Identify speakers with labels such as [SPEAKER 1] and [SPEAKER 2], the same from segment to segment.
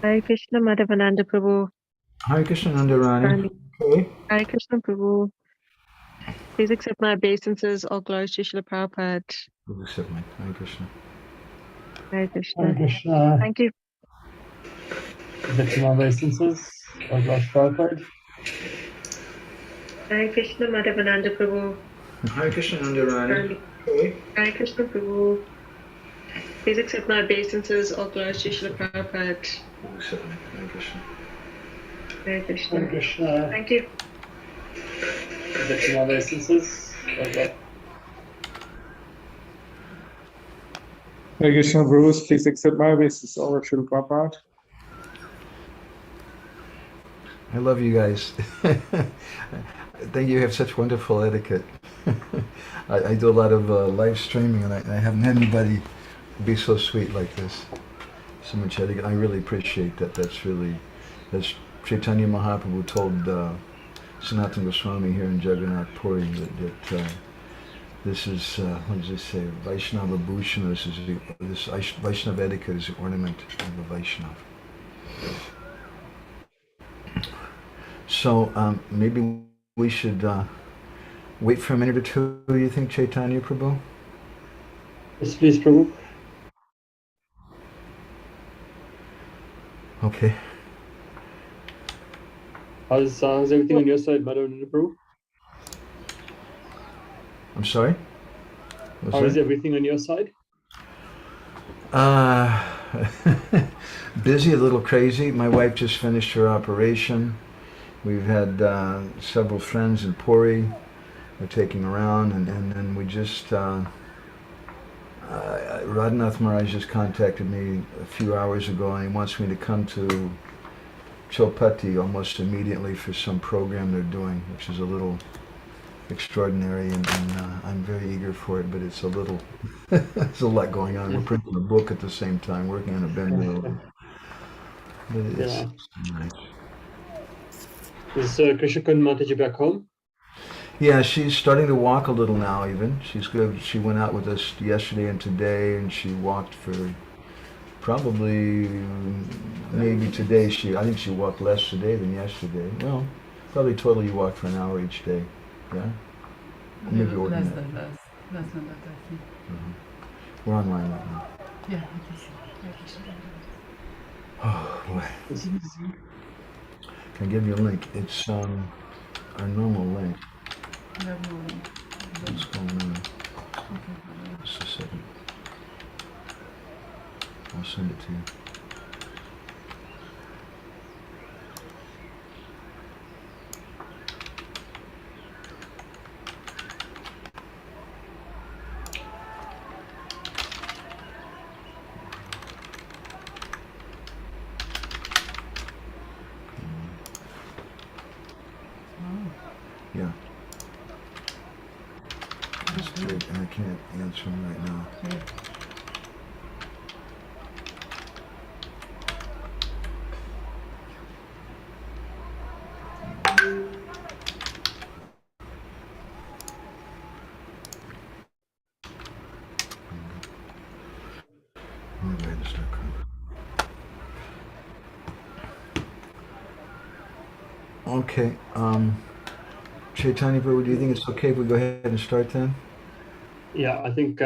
[SPEAKER 1] Hare Krishna Madhavananda Prabhu.
[SPEAKER 2] Hare Krishna Radharani. Okay.
[SPEAKER 1] Hare Krishna Prabhu. Please accept my obeisances. All glories to Srila Prabhupada.
[SPEAKER 2] Please accept my Hare Krishna.
[SPEAKER 1] Hare Krishna.
[SPEAKER 3] Hare Krishna.
[SPEAKER 1] Thank you.
[SPEAKER 3] Accept my obeisances. All glories to Prabhupada.
[SPEAKER 1] Hare Krishna Madhavananda Prabhu.
[SPEAKER 2] Hare Krishna Radharani. Okay.
[SPEAKER 1] Hare Krishna Prabhu. Please accept my obeisances. All glories to Srila Prabhupada.
[SPEAKER 2] Please accept my Hare Krishna.
[SPEAKER 1] Hare Krishna.
[SPEAKER 3] Hare Krishna.
[SPEAKER 1] Thank you.
[SPEAKER 3] Accept my obeisances. All glories.
[SPEAKER 4] Hare Krishna, Bruce. Please accept my obeisances. All of Srila Prabhupada.
[SPEAKER 2] I love you guys. I think you have such wonderful etiquette. I do a lot of live streaming, and I haven't had anybody be so sweet like this. So much etiquette. I really appreciate that. That's Chaitanya Mahaprabhu told Sanatana Goswami here in Jagannath Puri that this is, what does it say, Vaishnava Bhushan. This Vaishnava etiquette is the ornament of the Vaishnava. So maybe we should wait for a minute or two, you think, Chaitanya Prabhu?
[SPEAKER 3] Yes, please, Prabhu.
[SPEAKER 2] Okay.
[SPEAKER 3] How's everything on your side, Madhavananda Prabhu?
[SPEAKER 2] I'm sorry?
[SPEAKER 3] How is everything on your side?
[SPEAKER 2] Busy, a little crazy. My wife just finished her operation. We've had several friends in Puri we're taking around, and then we just, Radhanath Maharaj just contacted me a few hours ago, and he wants me to come to Chopati almost immediately for some program they're doing, which is a little extraordinary, and I'm very eager for it, but it's a little, there's a lot going on. We're printing a book at the same time, working on a Bengal. But it's nice.
[SPEAKER 3] Is Krishna Mataji back home?
[SPEAKER 2] Yeah, she's starting to walk a little now even. She's good. She went out with us yesterday and today, and she walked for probably, maybe today, I think she walked less today than yesterday. Well, probably totally you walked for an hour each day. Yeah? Maybe
[SPEAKER 5] less than that, I think.
[SPEAKER 2] We're online right now.
[SPEAKER 5] Yeah, I guess.
[SPEAKER 2] Oh, boy. Can I give you a link? It's our normal link. What's going on? Just a second. I'll send it to you. Yeah. Just take, and I can't answer him right now. Okay. Chaitanya Prabhu, do you think it's okay if we go ahead and start then?
[SPEAKER 3] Yeah, I think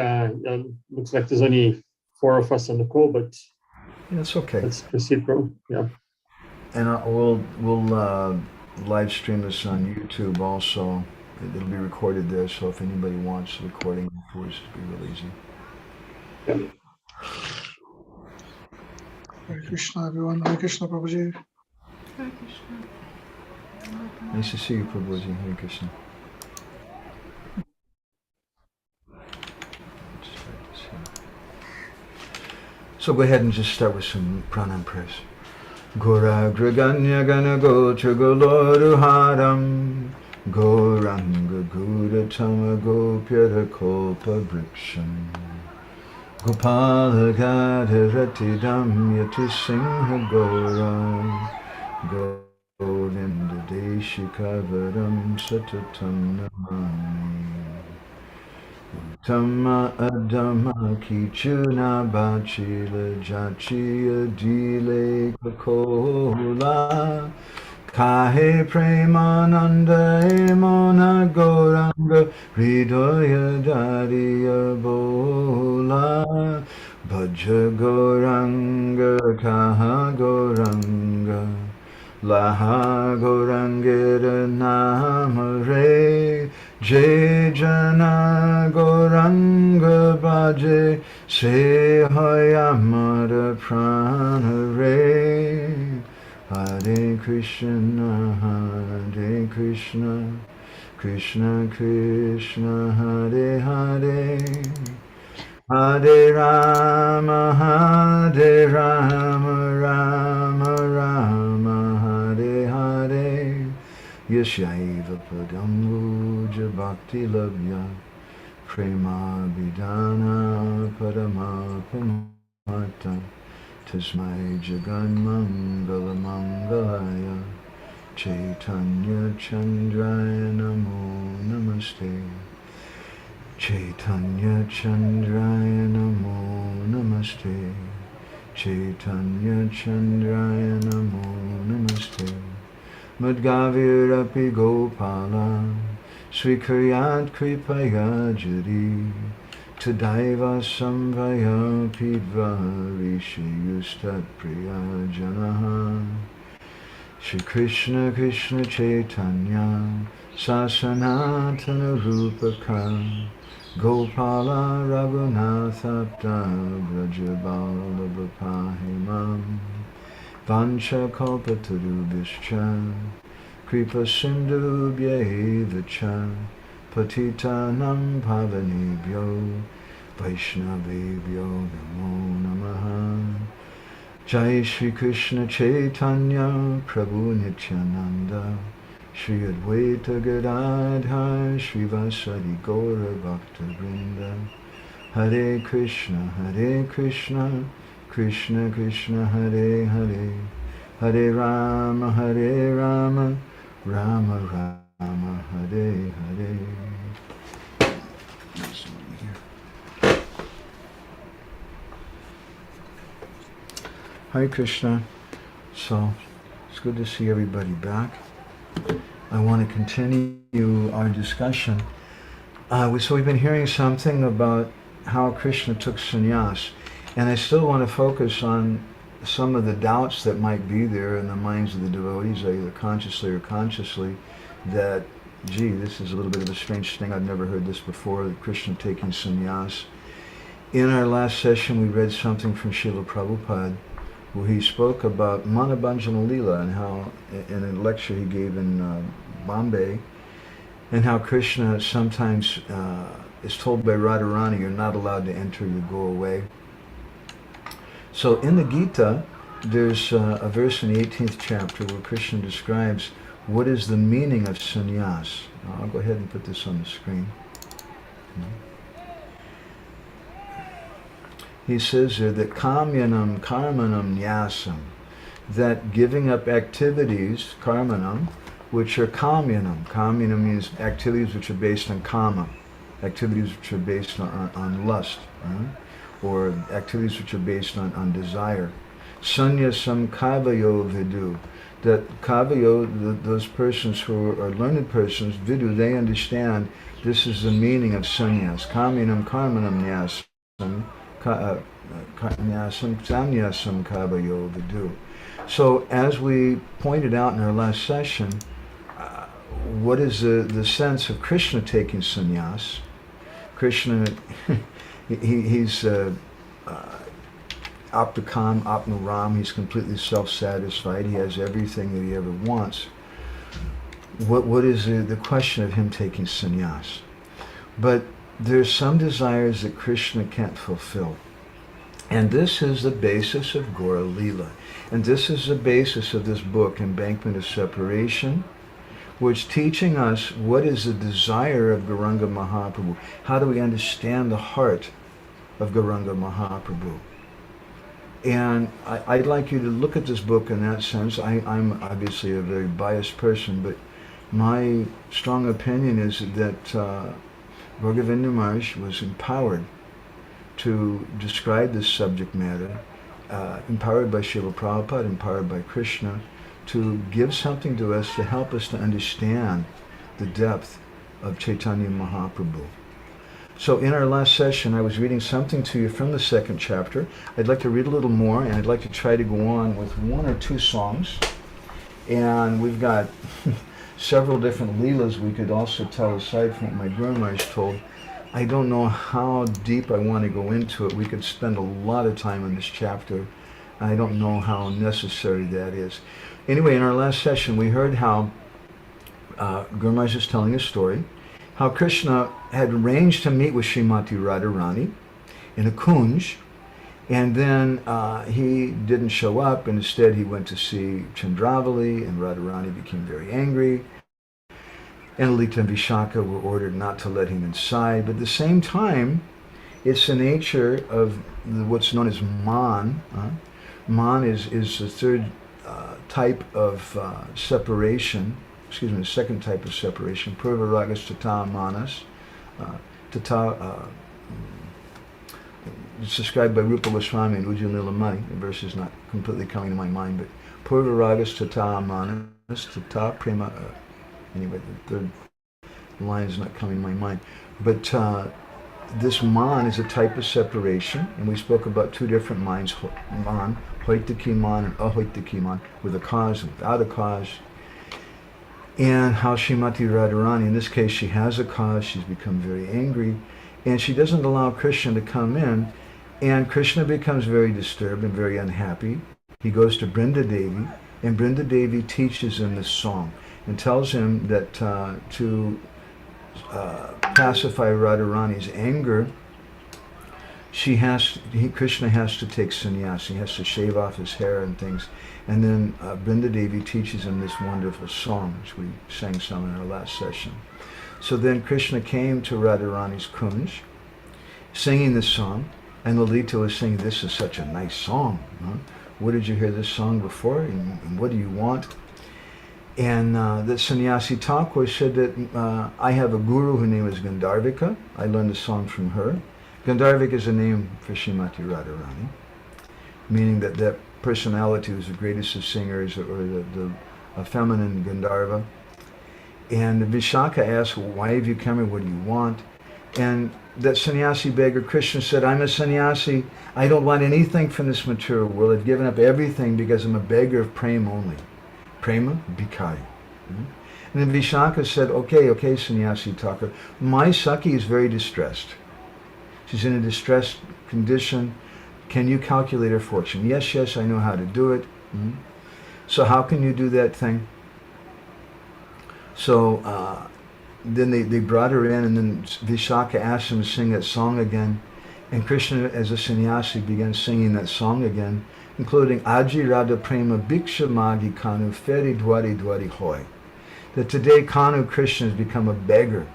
[SPEAKER 3] looks like there's only 4 of us on the call, but
[SPEAKER 2] yeah, it's okay.
[SPEAKER 3] Let's proceed, Prabhu. Yeah.
[SPEAKER 2] And we'll live stream this on YouTube also. It'll be recorded there, so if anybody wants the recording afterwards, it'll be real easy.
[SPEAKER 3] Yeah.
[SPEAKER 4] Hare Krishna, everyone. Hare Krishna, Prabhuji.
[SPEAKER 5] Hare Krishna.
[SPEAKER 2] Nice to see you, Prabhuji. Hare Krishna. So go ahead and just start with some Prana Prayers. Gora Graganya Gana Gocha Goloru Haram Goranga Gura Tama Gopyara Kopa Briksham Gopala Gada Ratidam Yati Singha Gora Govinda Deshikavaram Satatam Namani Tama adama kichuna bachila jachia dile kakola. Kahe premananda emona goranga hridaya dariya bola. Bhaja goranga kaha goranga laha gorangera namare. Jai jana goranga bhaje se hayamara prana re. Hare Krishna, Hare Krishna, Krishna Krishna, Hare Hare, Hare Rama, Hare Rama, Rama Rama, Hare Hare, Yashaiva Padambuja Bhakti Labhya, Prema Bidana Padama Pamata. Tasmai Jaganmangala Mangalaya Chaitanya Chandraya Namo Namaste. Chaitanya Chandraya Namo Namaste. Chaitanya Chandraya Namo Namaste. Madgavirapi Gopala Srikayat Kripaya Jari Tadaiva Samvaya Pidva Rishi Yustat Priya Janaha. Shri Krishna Krishna Chaitanya Sasanatana Rupaka Gopala Raghunatha Brajabala Bapahimam Vancha Kalpatarubhischa Kripa Sindhu Bhyevacha Patitanam Pavanebhyo Vaishnavebhyo Namo Namaha. Jai Shri Krishna Chaitanya Prabhu Nityananda Shri Advaita Gadadhar Shri Vasadi Gaura Bhakta Vrinda. Hare Krishna Krishna Krishna Hare Hare, Hare Rama Rama Rama Hare Hare. There's somebody here. Hare Krishna. So it's good to see everybody back. I want to continue our discussion. So we've been hearing something about how Krishna took sannyas, and I still want to focus on some of the doubts that might be there in the minds of the devotees, either consciously or consciously, that, gee, this is a little bit of a strange thing. I've never heard this before, Krishna taking sannyas. In our last session, we read something from Srila Prabhupada, where he spoke about Manabhanjana Leela, and how, in a lecture he gave in Bombay, and how Krishna sometimes is told by Radharani, you're not allowed to enter, you go away. So in the Gita, there's a verse in the 18th chapter where Krishna describes what is the meaning of sannyas. I'll go ahead and put this on the screen. He says there that kamyanam karmanam nyasam, that giving up activities, karmanam, which are kamyanam. Kamyanam means activities which are based on kama, activities which are based on lust, or activities which are based on desire. Sannyasam kavayo vidu, that kavayo, those persons who are learned persons, vidu, they understand this is the meaning of sannyas. Kamyanam karmanam nyasam, sannyasam kavayo vidu. So as we pointed out in our last session, what is the sense of Krishna taking sannyas? Krishna, he's aptakam, apnaram, he's completely self-satisfied, he has everything that he ever wants. What is the question of him taking sannyas? But there's some desires that Krishna can't fulfill. And this is the basis of Gaura Leela. And this is the basis of this book, Embankment of Separation, which teaching us what is the desire of Gauranga Mahaprabhu. How do we understand the heart of Gauranga Mahaprabhu? And I'd like you to look at this book in that sense. I'm obviously a very biased person, but my strong opinion is that Bhagavinda Maharaj was empowered to describe this subject matter, empowered by Srila Prabhupada, empowered by Krishna, to give something to us to help us to understand the depth of Chaitanya Mahaprabhu. So in our last session, I was reading something to you from the second chapter. I'd like to read a little more, and I'd like to try to go on with one or two songs. And we've got several different leelas we could also tell aside from what my Guru Maharaj told. I don't know how deep I want to go into it. We could spend a lot of time on this chapter. I don't know how necessary that is. Anyway, in our last session, we heard how Guru Maharaj is telling a story, how Krishna had arranged to meet with Srimati Radharani in a kunj, and then he didn't show up, and instead he went to see Chandravali, and Radharani became very angry, and Lalita and Vishaka were ordered not to let him inside. But at the same time, it's the nature of what's known as man. Man is the third type of separation, the second type of separation, Purva Ragas Tata Manas. It's described by Rupa Goswami and Ujjwala Nilamani. The verse is not completely coming to my mind, but Purva Ragas Tata Manas, Tata Prema. Anyway, the third line is not coming to my mind. But this man is a type of separation, and we spoke about two different minds, man, hoitaki man and ahoitaki man, with a cause and without a cause. And how Srimati Radharani, in this case, she has a cause, she's become very angry, and she doesn't allow Krishna to come in, and Krishna becomes very disturbed and very unhappy. He goes to Brinda Devi, and Brinda Devi teaches him this song and tells him that to pacify Radharani's anger, Krishna has to take sannyas. He has to shave off his hair and things. And then Brinda Devi teaches him this wonderful song, which we sang some in our last session. So then Krishna came to Radharani's kunj, singing this song, and Lalita was saying, "This is such a nice song. Huh? Where did you hear this song before? And what do you want?" And that Sannyasi Thakur said that I have a guru whose name is Gandharvika. I learned the song from her. Gandharvika is a name for Srimati Radharani, meaning that personality was the greatest of singers, or the feminine Gandharva. And Vishaka asked, "Well, why have you come here? What do you want?" And that sannyasi beggar, Krishna, said, "I'm a sannyasi. I don't want anything from this material world. I've given up everything because I'm a beggar of prema only. Prema, bhikkhari." And then Vishaka said, okay, Sannyasi Thakur, my Saki is very distressed. She's in a distressed condition. Can you calculate her fortune? Yes, I know how to do it. So how can you do that thing? So then they brought her in, and then Vishaka asked him to sing that song again. And Krishna, as a sannyasi, began singing that song again, including Aji Radha Prema Bhiksha Magi Kanu Feri Dwari Dwari Hoy. That today Kanu Krishna has become a beggar,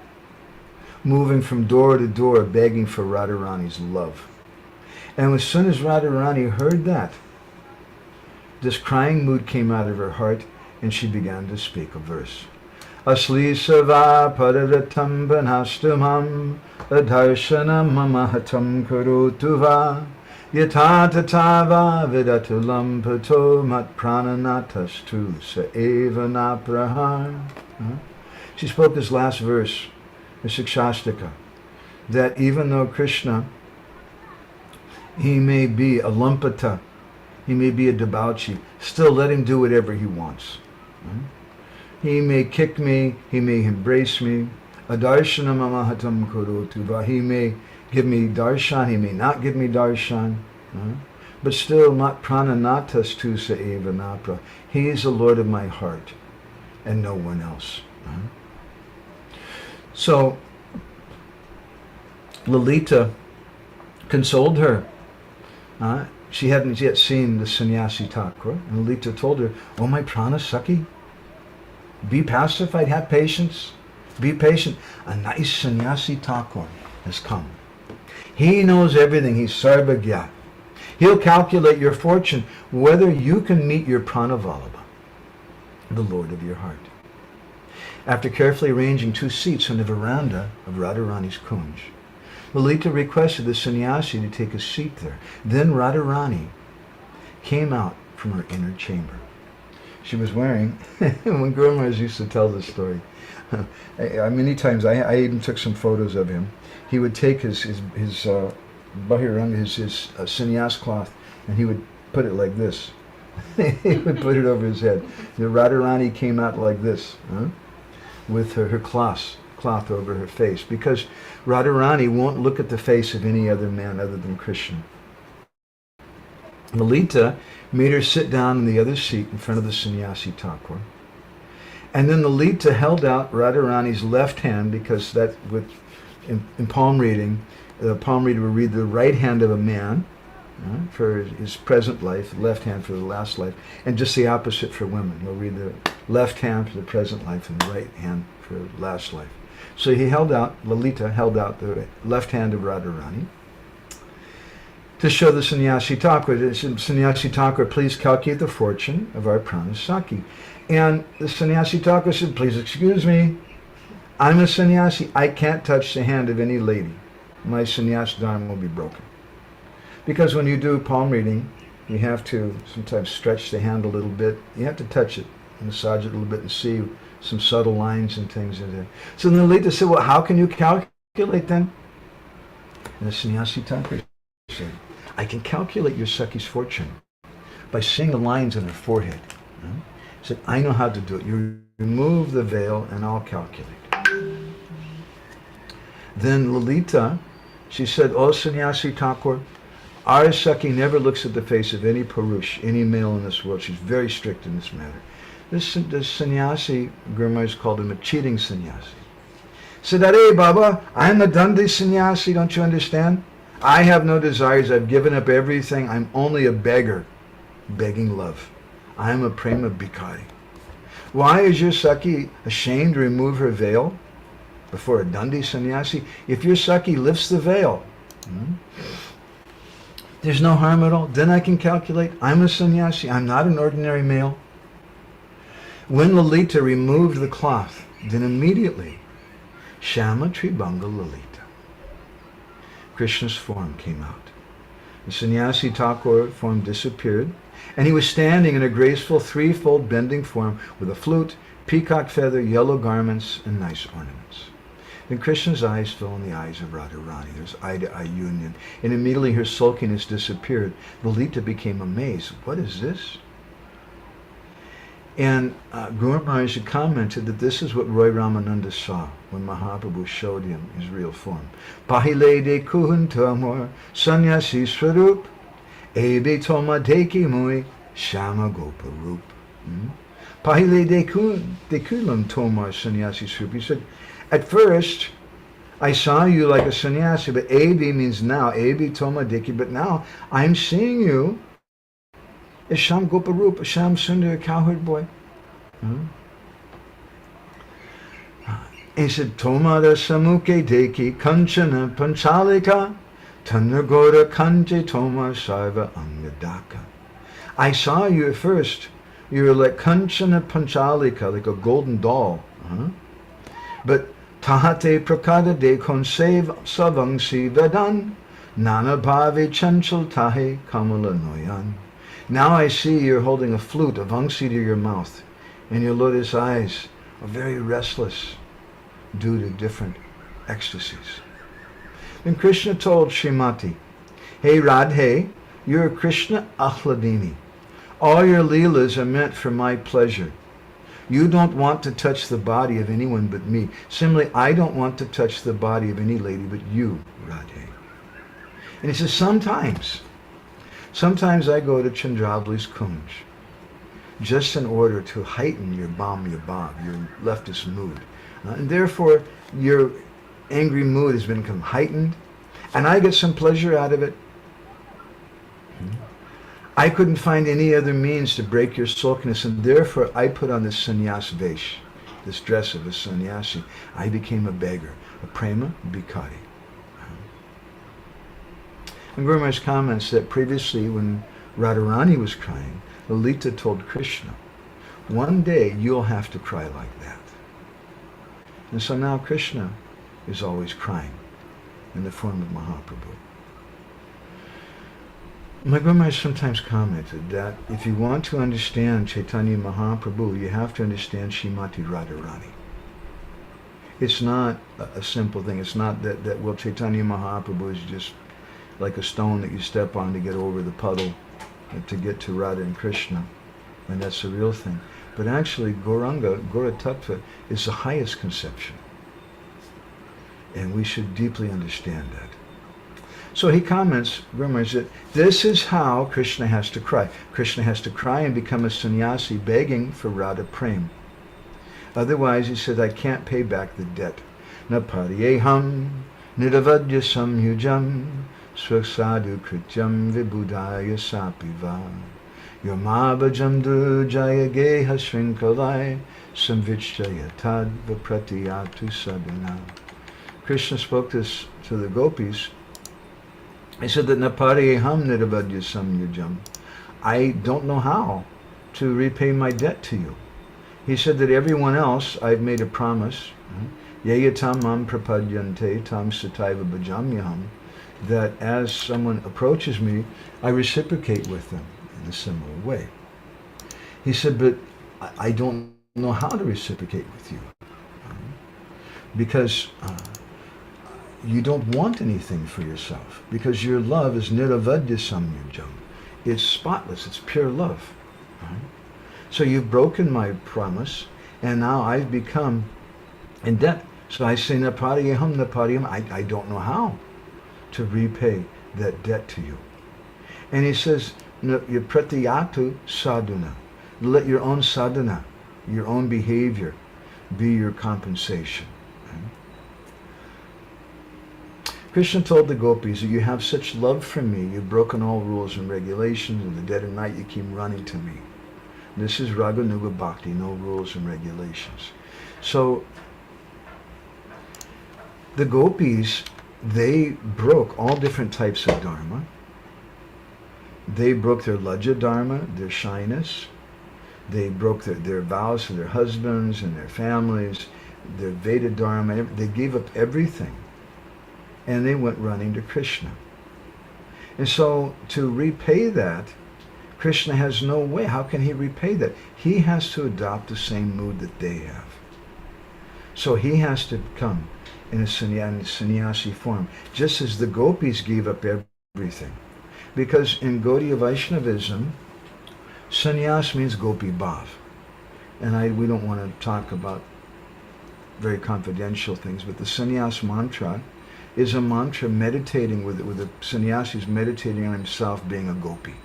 [SPEAKER 2] moving from door to door, begging for Radharani's love. And as soon as Radharani heard that, this crying mood came out of her heart, and she began to speak a verse. Asli Sava Paradatam Panastumam Adharshanam Mamahatam Kurutuva Yata Tatava Vidatulam Pato Mat Prananatastu Sa Eva Naprahar. She spoke this last verse, the Sikshastika, that even though Krishna, he may be a lumpata, he may be a debauchee, still let him do whatever he wants. He may kick me, he may embrace me. Adarshana mamahatam kurutuva. He may give me darshan, he may not give me darshan. But still, mat prananatas tu sa eva napra. He is the Lord of my heart, and no one else. So, Lalita consoled her. She hadn't yet seen the Sannyasi Thakur, and Lalita told her, "Oh, my prana Saki, be pacified, have patience, be patient. A nice sannyasi Thakur has come. He knows everything, he's sarvagya. He'll calculate your fortune, whether you can meet your pranavallabha, the Lord of your heart." After carefully arranging 2 seats on the veranda of Radharani's kunj, Lalita requested the sannyasi to take a seat there. Then Radharani came out from her inner chamber. She was wearing, when Guru Maharaj used to tell this story, many times I even took some photos of him. He would take his bahiranga, his sannyas cloth, and he would put it like this. He would put it over his head. The Radharani came out like this, with her cloth over her face, because Radharani won't look at the face of any other man other than Krishna. Lalita made her sit down in the other seat in front of the sannyasi Thakur. And then Lalita held out Radharani's left hand, because that in palm reading, the palm reader will read the right hand of a man for his present life, left hand for the last life, and just the opposite for women. He'll read the left hand for the present life and the right hand for the last life. So Lalita held out the left hand of Radharani to show the sannyasi Thakur. Sannyasi Thakur, please calculate the fortune of our pranasaki. And the sannyasi Thakur said, please excuse me, I'm a sannyasi. I can't touch the hand of any lady. My sannyas dharma will be broken. Because when you do palm reading, you have to sometimes stretch the hand a little bit. You have to touch it, massage it a little bit, and see some subtle lines and things in there. So then Lalita said, well, how can you calculate then? And the sannyasi Thakur said, I can calculate your Sakhi's fortune by seeing the lines on her forehead. He said, I know how to do it. You remove the veil and I'll calculate. Then Lalita, she said, oh sannyasi Thakur, our Sakhi never looks at the face of any Purush, any male in this world. She's very strict in this matter. This sannyasi, Guru Maharaj called him a cheating sannyasi. Said, hey Baba, I'm a Dandi sannyasi, don't you understand? I have no desires, I've given up everything, I'm only a beggar, begging love. I'm a prema bhikkhari. Why is your Sakhi ashamed to remove her veil before a Dandi sannyasi? If your Sakhi lifts the veil, there's no harm at all. Then I can calculate. I'm a sannyasi. I'm not an ordinary male. When Lalita removed the cloth, then immediately, Shama Tribanga Lalita, Krishna's form came out. The sannyasi Thakur form disappeared, and he was standing in a graceful threefold bending form with a flute, peacock feather, yellow garments, and nice ornaments. Then Krishna's eyes fell on the eyes of Radharani. There's eye-to-eye union. And immediately her sulkiness disappeared. Lalita became amazed. What is this? And Guru Maharaj commented that this is what Roy Ramananda saw when Mahaprabhu showed him his real form. Pahile de kuhun tamor sannyasi swarup ebe toma deki mui shama gopa rup. Pahile de kulam tomar sannyasi swarup. He said, at first, I saw you like a sannyasi, but Abi means now, Abi Toma Diki, but now I'm seeing you as Sham Goparup, Sham Sundar, cowherd boy. He said, Toma da Samuke Deki, Kanchana Panchalika, Tanagora Kanje Toma Sarva Angadaka. I saw you at first, you were like Kanchana Panchalika, like a golden doll. But Tahate prakada de konsev savangsi vedan, nana bhave chanchal tahe kamala noyan. Now I see you're holding a flute, a vangsi to your mouth, and your lotus eyes are very restless due to different ecstasies. Then Krishna told Srimati, hey Radhe, you're Krishna Ahladini. All your leelas are meant for my pleasure. You don't want to touch the body of anyone but me. Similarly, I don't want to touch the body of any lady but you, Radhe. And he says, sometimes I go to Chandravali's kunj, just in order to heighten your bam, your leftist mood. And therefore, your angry mood has become heightened, and I get some pleasure out of it. I couldn't find any other means to break your sulkiness, and therefore I put on this sannyas vesh, this dress of a sannyasi. I became a beggar, a prema bhikkhari. And Guru Maharaj comments that previously when Radharani was crying, Lalita told Krishna, one day you'll have to cry like that. And so now Krishna is always crying in the form of Mahaprabhu. My Guru Maharaj sometimes commented that if you want to understand Chaitanya Mahaprabhu, you have to understand Srimati Radharani. It's not a simple thing. It's not that well, Chaitanya Mahaprabhu is just like a stone that you step on to get over the puddle, to get to Radha and Krishna, and that's the real thing. But actually, Gauranga, Gaura Tattva, is the highest conception. And we should deeply understand that. So he comments, Guru Maharaj, that this is how Krishna has to cry. Krishna has to cry and become a sannyasi begging for Radha Prem. Otherwise, he said, I can't pay back the debt. Na pariyeham nidavadya samyujam swaksadu krityam vibudaya sapiva yomabhajam dujaya geha shrinkalai samvichaya tad vapratiyatu sadhana. Krishna spoke this to the gopis. He said that napariyeham nidavadya samyujam. I don't know how to repay my debt to you. He said that everyone else, I've made a promise, yeyatam mam prapadyante tam sataiva bhajamyaham, that as someone approaches me, I reciprocate with them in a similar way. He said, but I don't know how to reciprocate with you, because you don't want anything for yourself, because your love is niravadya samyujam. It's spotless, it's pure love. So you've broken my promise, and now I've become in debt. So I say, napariyaham, napariyam, I don't know how to repay that debt to you. And he says, pratiyatu sadhana. Let your own sadhana, your own behavior, be your compensation. Krishna told the gopis that you have such love for me, you've broken all rules and regulations, in the dead of night you keep running to me. This is Raganuga Bhakti, no rules and regulations. So the gopis, they broke all different types of dharma. They broke their Lajja dharma, their shyness. They broke their vows to their husbands and their families, their Veda dharma. They gave up everything. And they went running to Krishna. And so to repay that, Krishna has no way. How can he repay that? He has to adopt the same mood that they have. So he has to come in a sannyasi form, just as the gopis gave up everything. Because in Gaudiya Vaishnavism, sannyas means gopi bhav. And we don't want to talk about very confidential things, but the Sannyas Mantra is a mantra meditating with the sannyasi meditating on himself being a gopi.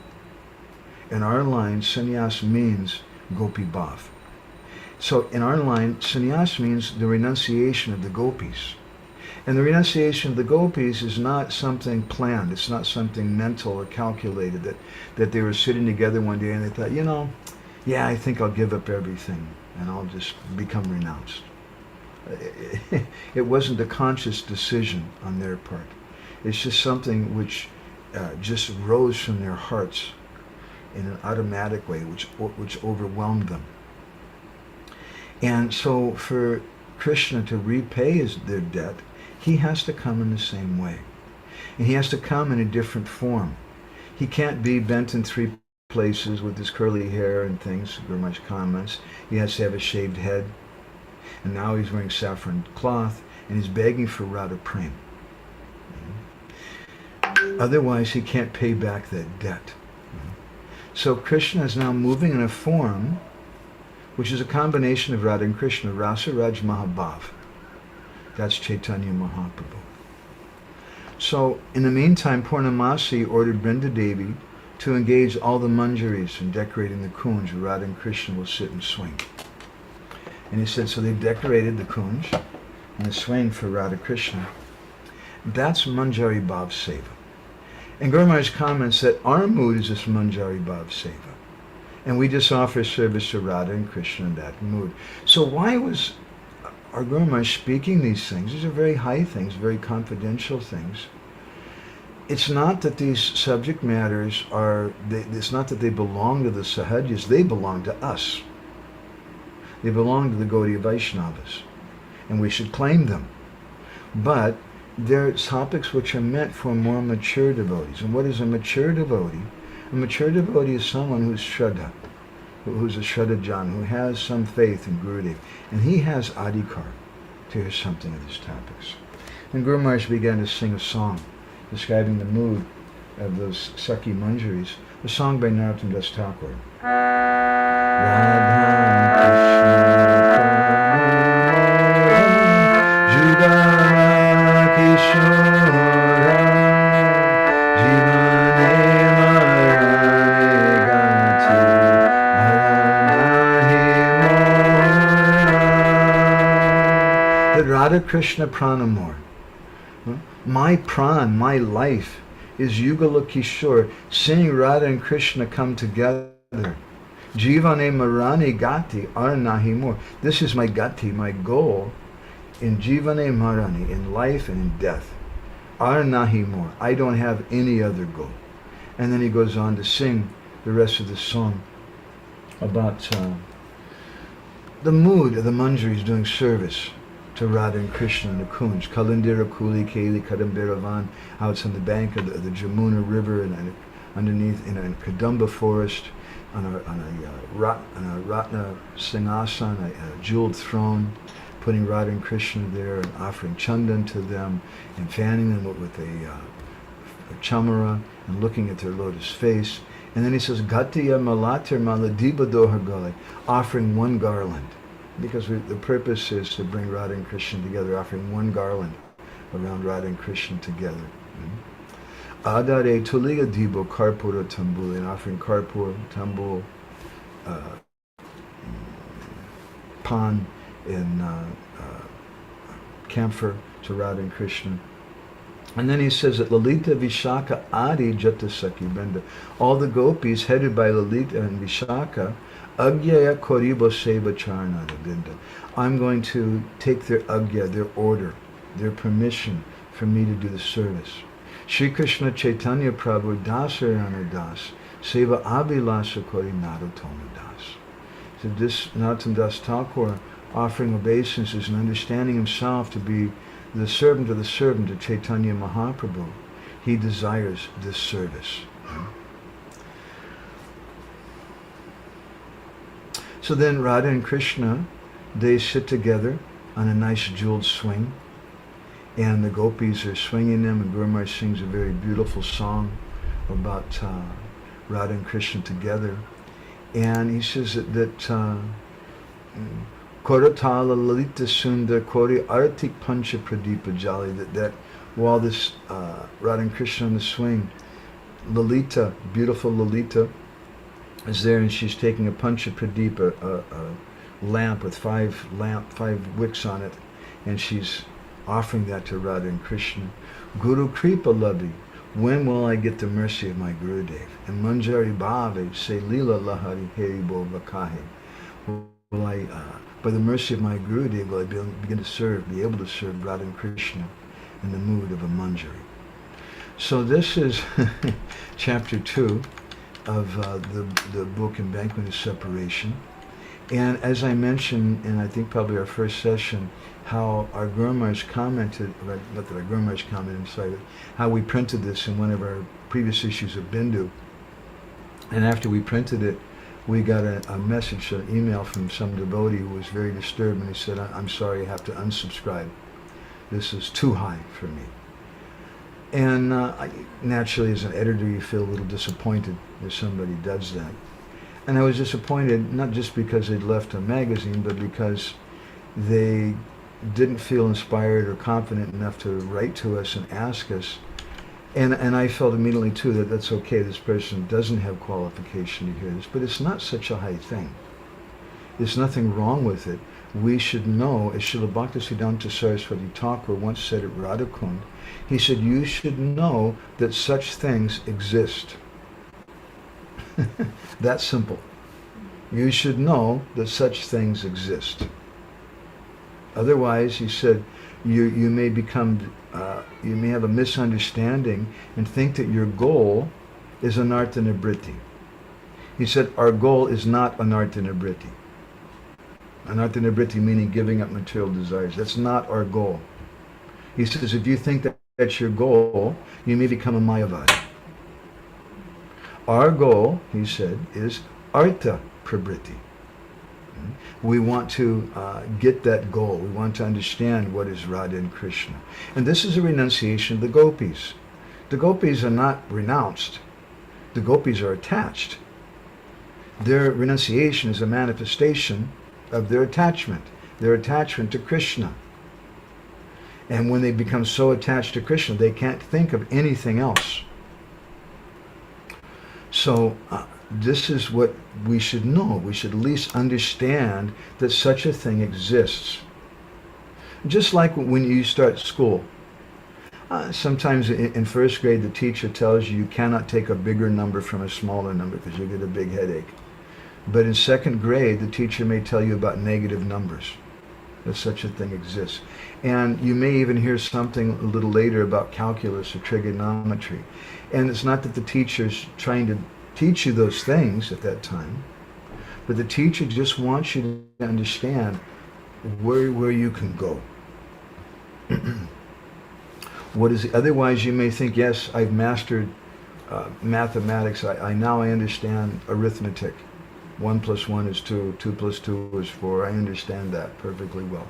[SPEAKER 2] In our line, sannyas means gopi bhav. So in our line, sannyas means the renunciation of the gopis. And the renunciation of the gopis is not something planned. It's not something mental or calculated that they were sitting together one day and they thought, yeah, I think I'll give up everything and I'll just become renounced. It wasn't a conscious decision on their part. It's just something which just rose from their hearts in an automatic way, which overwhelmed them. And so for Krishna to repay their debt, he has to come in the same way. And he has to come in a different form. He can't be bent in three places with his curly hair and things, very much comments. He has to have a shaved head. And now he's wearing saffron cloth, and he's begging for Radha Prem. Otherwise, he can't pay back that debt. So Krishna is now moving in a form which is a combination of Radha and Krishna, Rasa Raj Mahabhav. That's Chaitanya Mahaprabhu. So in the meantime, Purnamasi ordered Brinda Devi to engage all the manjaris in decorating the kunj where Radha and Krishna will sit and swing. And he said, so they've decorated the kunj and the swing for Radha Krishna. That's Manjari Bhav Seva. And Guru Maharaj comments that our mood is this Manjari Bhav Seva. And we just offer service to Radha and Krishna in that mood. So why was our Guru Maharaj speaking these things? These are very high things, very confidential things. It's not that these subject matters it's not that they belong to the Sahajas, they belong to us. They belong to the Gaudiya Vaishnavas. and we should claim them. But they're topics which are meant for more mature devotees. And what is a mature devotee? A mature devotee is someone who's Shraddha, who's a Shraddhajan, who has some faith in Gurudev, and he has adhikar to hear something of these topics. And Guru Maharaj began to sing a song describing the mood of those Sakhi Manjaris, a song by Narottam Das Thakur. Radha Krishna Pranamor. My pran, my life, is Yugala Kishore. Seeing Radha and Krishna come together. Jivane Marani Gati Arnahimur. This is my gati, my goal in Jivane Marani, in life and in death. Arnahimur. I don't have any other goal. And then he goes on to sing the rest of the song about the mood of the Manjaris doing service to Radha and Krishna in the Kunj. Kalindira Kuli Kali Kadambiravan, out on the bank of the Jamuna River and underneath in a Kadamba forest on a Ratna Singhasan, a jeweled throne, putting Radha and Krishna there and offering chandan to them and fanning them with a chamara and looking at their lotus face. And then he says, Gatiya Malatir Maladiba Dohagale, offering one garland. Because the purpose is to bring Radha and Krishna together, offering one garland around Radha and Krishna together. Adare Tuliga Dibo Karpura Tambul, and offering Karpur, Tambul, Pan, and camphor to Radha and Krishna. And then he says that Lalita Vishaka Adi Jatasaki Brenda, all the gopis headed by Lalita and Vishaka, Agyaya Koribo Seva Charnada Binda. I'm going to take their agya, their order, their permission for me to do the service. Shri Krishna Chaitanya Prabhu Dasarana Das Seva Abhilasa Kori Narotoma Das. So this Narottam Das Thakur offering obeisances and understanding himself to be the servant of Chaitanya Mahaprabhu. He desires this service. So then Radha and Krishna, they sit together on a nice jeweled swing, and the gopis are swinging them, and Guru Maharaj sings a very beautiful song about Radha and Krishna together. And he says that Koratala Lalita Sundar Kori Artik Pancha Pradipa Jali, that while this Radha and Krishna on the swing, Lalita, beautiful Lalita, is there, and she's taking a Pancha Pradipa, a lamp with five wicks on it, and she's offering that to Radha and Krishna. Guru Kripa Labi, when will I get the mercy of my Gurudev? And Manjari Bhave, say Lila Lahari Haribo Vakahe. Will I, by the mercy of my Gurudev, will I be able to serve Radha and Krishna in the mood of a Manjari. So this is chapter 2 of the book Embankment of Separation. And as I mentioned in I think probably our first session, how our Guru Maharaj commented, not that our Guru Maharaj commented inside it, how we printed this in one of our previous issues of Bindu. And after we printed it, we got a message, an email from some devotee who was very disturbed, and he said, I'm sorry, I have to unsubscribe. This is too high for me. And naturally, as an editor, you feel a little disappointed if somebody does that. And I was disappointed, not just because they'd left a magazine, but because they didn't feel inspired or confident enough to write to us and ask us. And I felt immediately, too, that that's okay. This person doesn't have qualification to hear this. But it's not such a high thing. There's nothing wrong with it. We should know, as Srila Bhaktisiddhanta Saraswati Thakur once said at Radhakund, he said, you should know that such things exist. That's simple. You should know that such things exist. Otherwise, he said, you may become, you may have a misunderstanding and think that your goal is anartha-nibritti. He said, our goal is not anartha-nibritti. Anartha-nibritti meaning giving up material desires. That's not our goal. He says, if you think that that's your goal, you may become a Mayavadi. Our goal, he said, is Artha Prabriti. We want to get that goal. We want to understand what is Radha and Krishna. And this is a renunciation of the Gopis. The Gopis are not renounced. The Gopis are attached. Their renunciation is a manifestation of their attachment to Krishna. And when they become so attached to Krishna, they can't think of anything else. So this is what we should know. We should at least understand that such a thing exists. Just like when you start school. Sometimes in first grade, the teacher tells you cannot take a bigger number from a smaller number because you'll get a big headache. But in second grade, the teacher may tell you about negative numbers, that such a thing exists. And you may even hear something a little later about calculus or trigonometry. And it's not that the teacher's trying to teach you those things at that time, but the teacher just wants you to understand where you can go. What is it? Otherwise you may think, yes, I've mastered mathematics. I now understand arithmetic. 1 + 1 is 2, 2 + 2 is 4. I understand that perfectly well.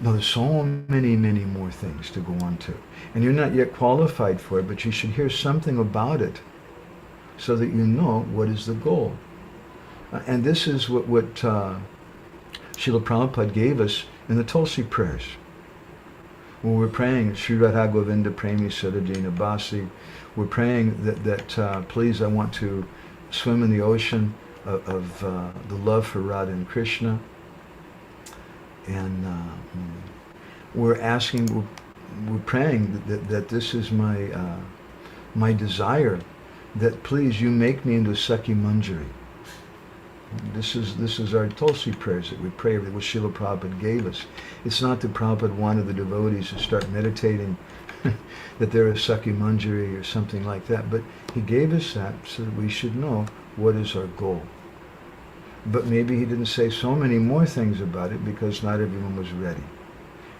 [SPEAKER 2] No, there's so many more things to go on to. And you're not yet qualified for it, but you should hear something about it so that you know what is the goal. And this is what Srila Prabhupada gave us in the Tulsi prayers. When we're praying, Sri Radha Govinda Premi Sarajena Basi, we're praying that please, I want to swim in the ocean of the love for Radha and Krishna. And we're asking, we're praying that this is my desire, that please you make me into Sakhi Manjari. This is our Tulsi prayers that we pray, what Srila Prabhupada gave us. It's not that Prabhupada wanted the devotees to start meditating that they're a Sakhi Manjari or something like that, but he gave us that so that we should know what is our goal. But maybe he didn't say so many more things about it because not everyone was ready.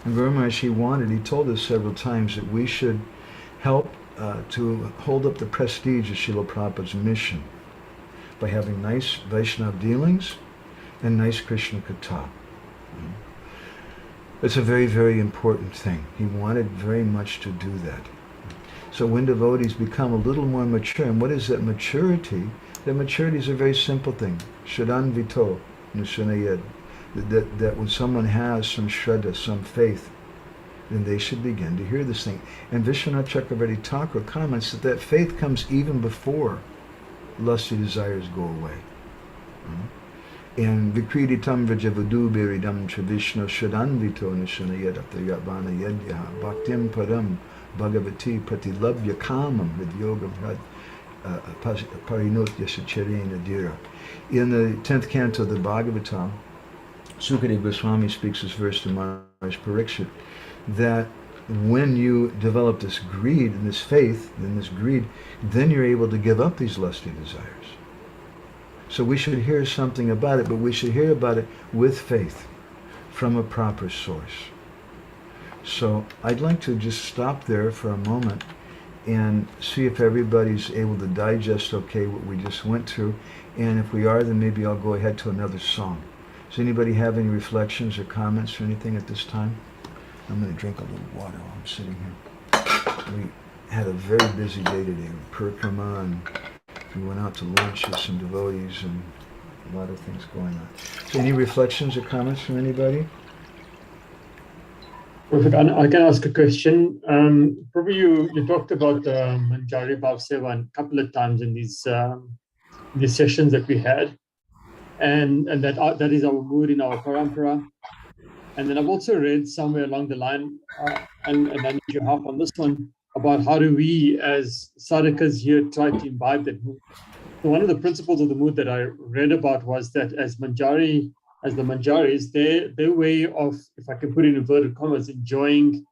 [SPEAKER 2] And very much he told us several times that we should help to hold up the prestige of Srila Prabhupada's mission by having nice Vaishnava dealings and nice Krishna Katha. It's a very important thing. He wanted very much to do that. So when devotees become a little more mature, and what is that maturity? That maturity is a very simple thing. Shraddhanvito Nushanayad. That when someone has some shraddha, some faith, then they should begin to hear this thing. And Vishwanath Chakravarti Thakur comments that faith comes even before lusty desires go away. And Vikriditam Vrajavadu Beridam Travishno Shraddhanvito Nishanayadattayavana Yadyaha Bhaktim Param Bhagavati Pratilabhya Kamam Vidyogam Parinotya Sacharena Dira. In the 10th canto of the Bhagavatam, Sukadeva Goswami speaks this verse to Maharaj Parikshit, that when you develop this greed and this faith and this greed, then you're able to give up these lusty desires. So we should hear something about it, but we should hear about it with faith from a proper source. So I'd like to just stop there for a moment and see if everybody's able to digest okay what we just went through. And if we are, then maybe I'll go ahead to another song. Does anybody have any reflections or comments or anything at this time? I'm going to drink a little water while I'm sitting here. We had a very busy day today with Parikrama, and we went out to lunch with some devotees and a lot of things going on. So any reflections or comments from anybody?
[SPEAKER 3] Perfect. I can ask a question. Probably you talked about Manjari Bhav Seva a couple of times in these sessions that we had, and that is our mood in our parampara. And then I've also read somewhere along the line, and I need your help on this one, about how do we as sadhakas here try to imbibe that mood. So one of the principles of the mood that I read about was that as the Manjaris, their way of, if I can put it in inverted commas, enjoying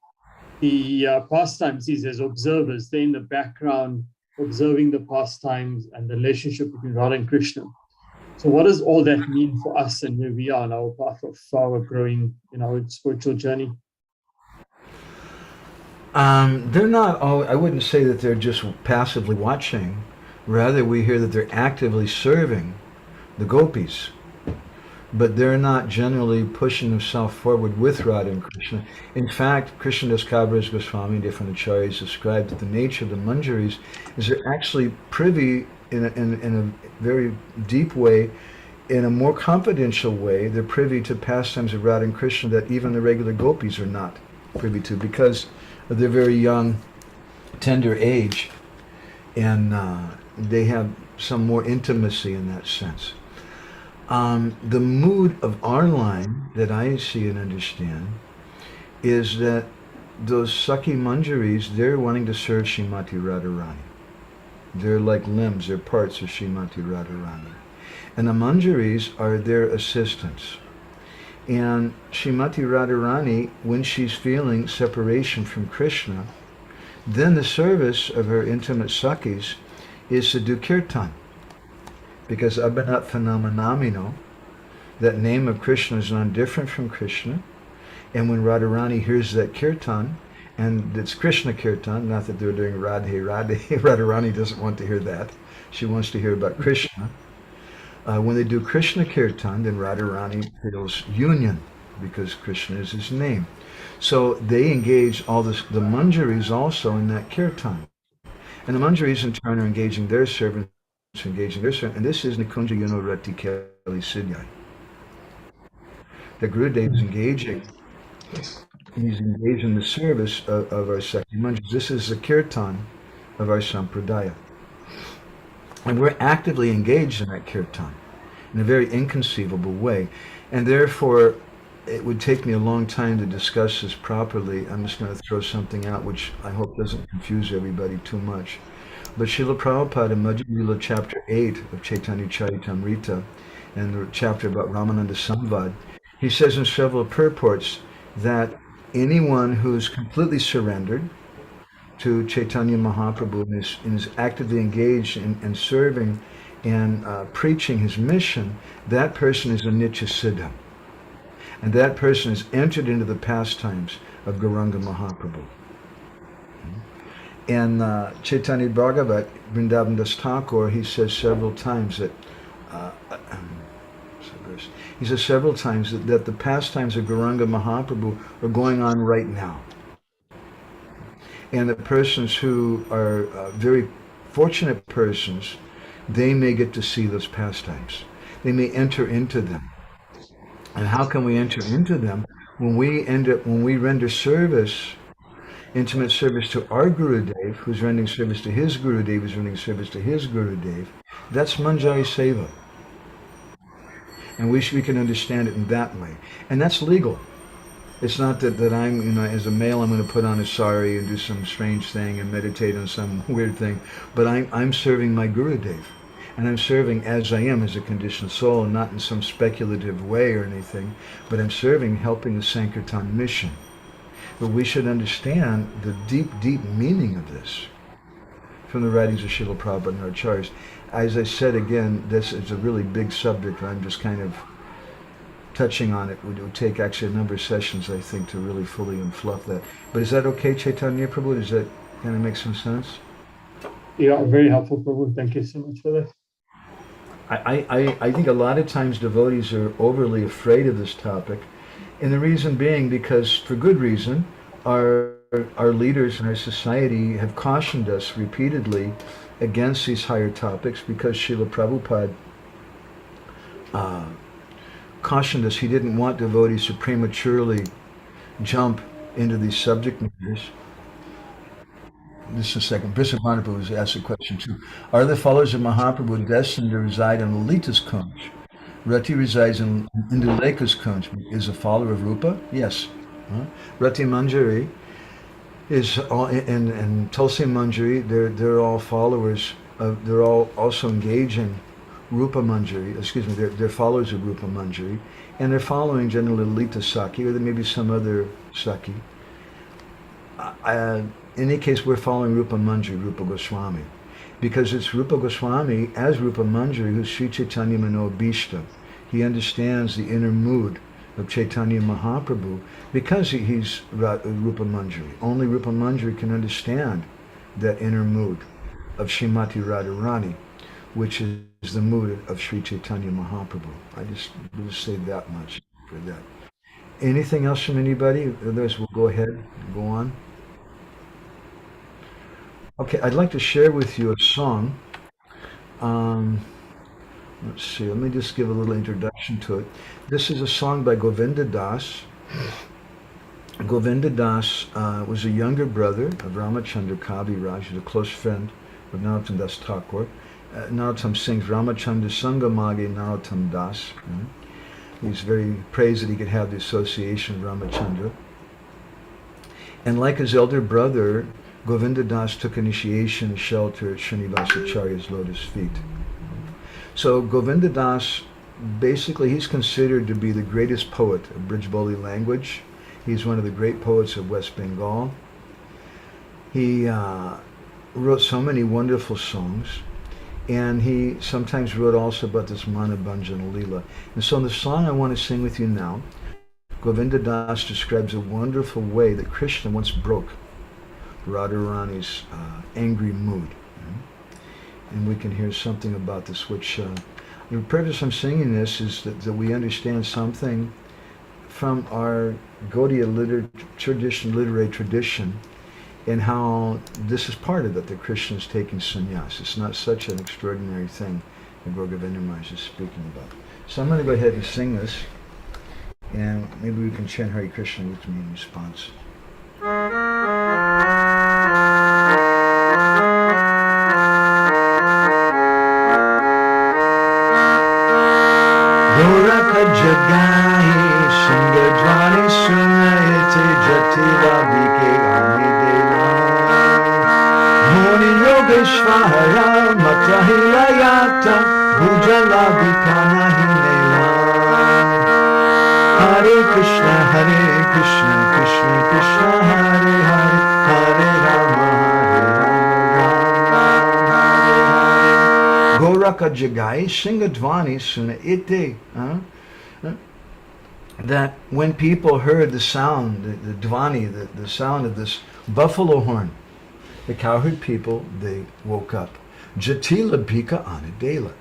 [SPEAKER 3] the pastimes is as observers. They're in the background observing the pastimes and the relationship between Radha and Krishna. So what does all that mean for us and where we are on our path of our growing, spiritual journey?
[SPEAKER 2] They're not all, I wouldn't say that they're just passively watching. Rather, we hear that they're actively serving the Gopis. But they're not generally pushing themselves forward with Radha and Krishna. In fact, Krishna Das Kaviraj Goswami and different acharyas described that the nature of the manjaris is they're actually privy in a very deep way, in a more confidential way, they're privy to pastimes of Radha and Krishna that even the regular Gopis are not privy to because of their very young, tender age, and they have some more intimacy in that sense. The mood of our line that I see and understand is that those Sakhi Manjaris, they're wanting to serve Srimati Radharani. They're like limbs, they're parts of Srimati Radharani. And the Manjaris are their assistants. And Srimati Radharani, when she's feeling separation from Krishna, then the service of her intimate Sakhis is to do kirtan. Because Abhinat Phenomenamino, that name of Krishna is not different from Krishna. And when Radharani hears that kirtan, and it's Krishna kirtan, not that they're doing Radhe Radhe, Radharani doesn't want to hear that. She wants to hear about Krishna. When they do Krishna kirtan, then Radharani feels union, because Krishna is his name. So they engage all this, the Manjaris also in that kirtan. And the Manjaris in turn are engaging their servants, engaging their servants. And this is Nikunja Yuno Rati Kali Siddhai. The Gurudev is engaging. He's engaged in the service of our Sakhi Manjaris. This is the kirtan of our Sampradaya. And we're actively engaged in that kirtan in a very inconceivable way. And therefore, it would take me a long time to discuss this properly. I'm just going to throw something out which I hope doesn't confuse everybody too much. But Srila Prabhupada in Madhya Lila chapter 8 of Chaitanya Charitamrita, and the chapter about Ramananda Samvad, he says in several purports that anyone who's completely surrendered to Chaitanya Mahaprabhu and is actively engaged in serving and preaching his mission, that person is a Nitya Siddha. And that person has entered into the pastimes of Gauranga Mahaprabhu. And Chaitanya Bhagavat, Vrindavan Das Thakur, he says several times that that the pastimes of Gauranga Mahaprabhu are going on right now. And the persons who are very fortunate persons, they may get to see those pastimes. They may enter into them. And how can we enter into them? When we render service, intimate service to our Gurudev, who's rendering service to his Gurudev, who's rendering service to his Gurudev, that's Manjari Seva. And we can understand it in that way. And that's legal. It's not that I'm, as a male, I'm going to put on a sari and do some strange thing and meditate on some weird thing. But I'm serving my Gurudev. And I'm serving as I am, as a conditioned soul, not in some speculative way or anything, but I'm serving, helping the Sankirtan mission. But we should understand the deep, deep meaning of this from the writings of Srila Prabhupada and our acharyas. As I said again, this is a really big subject, and I'm just kind of touching on it. It would take actually a number of sessions, I think, to really fully unfluff that. But is that okay, Chaitanya Prabhu? Does that kind of make some sense?
[SPEAKER 3] Yeah, very helpful, Prabhu. Thank you so much for that.
[SPEAKER 2] I think a lot of times devotees are overly afraid of this topic, and the reason being because, for good reason, our leaders in our society have cautioned us repeatedly against these higher topics, because Srila Prabhupada cautioned us. He didn't want devotees to prematurely jump into these subject matters. Just a second. Brisa Mahaprabhu was asked a question too. Are the followers of Mahaprabhu destined to reside on Lalita's Kunj? Rati resides in Induleka's Kunj. Is a follower of Rupa? Yes. Rati Manjari is all, and Tulsi Manjari, they're all followers of, they're all also engaging Rupa Manjari, they're followers of Rupa Manjari, and they're following generally Lalita Sakhi, or there may be some other Sakhi. In any case, we're following Rupa Manjari, Rupa Goswami. because it's Rupa Goswami as Rupa Manjari who's Sri Chaitanya Mano Bhishta. He understands the inner mood of Chaitanya Mahaprabhu because he's Rupa Manjari. Only Rupa Manjari can understand that inner mood of Srimati Radharani, which is the mood of Sri Chaitanya Mahaprabhu. I just say that much for that. Anything else from anybody? Otherwise, we'll go ahead and go on. Okay, I'd like to share with you a song. Let's see, let me just give a little introduction to it. This is a song by Govinda Das. Govinda Das was a younger brother of Ramachandra Kaviraj, who's a close friend of Narottam Das Thakur. Narottam sings Ramachandra Sangamage Narottam Das. He's very praised that he could have the association of Ramachandra. And like his elder brother, Govinda Das took initiation and shelter at Srinivasacharya's lotus feet. So Govinda Das, basically he's considered to be the greatest poet of Brijboli language. He's one of the great poets of West Bengal. He wrote so many wonderful songs, and he sometimes wrote also about this Manabhanjana Leela. And so in the song I want to sing with you now, Govinda Das describes a wonderful way that Krishna once broke Radharani's angry mood. And we can hear something about this, which the purpose I'm singing this is that we understand something from our Gaudiya literary tradition, and how this is part of it, that Krishna is taking sannyas. It's not such an extraordinary thing that Gaur Govinda Maharaj is speaking about. So I'm going to go ahead and sing this, and maybe we can chant Hare Krishna with me in response. Goraka Jagai Singajwani Sunayate Jatila Bike Amidela Moni Yogeshvara Matahilayata Bhujala Bikana Hinela Hare Krishna, Krishna Krishna, Hare Hare, Hare Rama, Goraka Jagai Singadvani Suna Ite. That when people heard the sound, the dvani, the sound of this buffalo horn, the cowherd people, they woke up. Jatila Bika Anadela.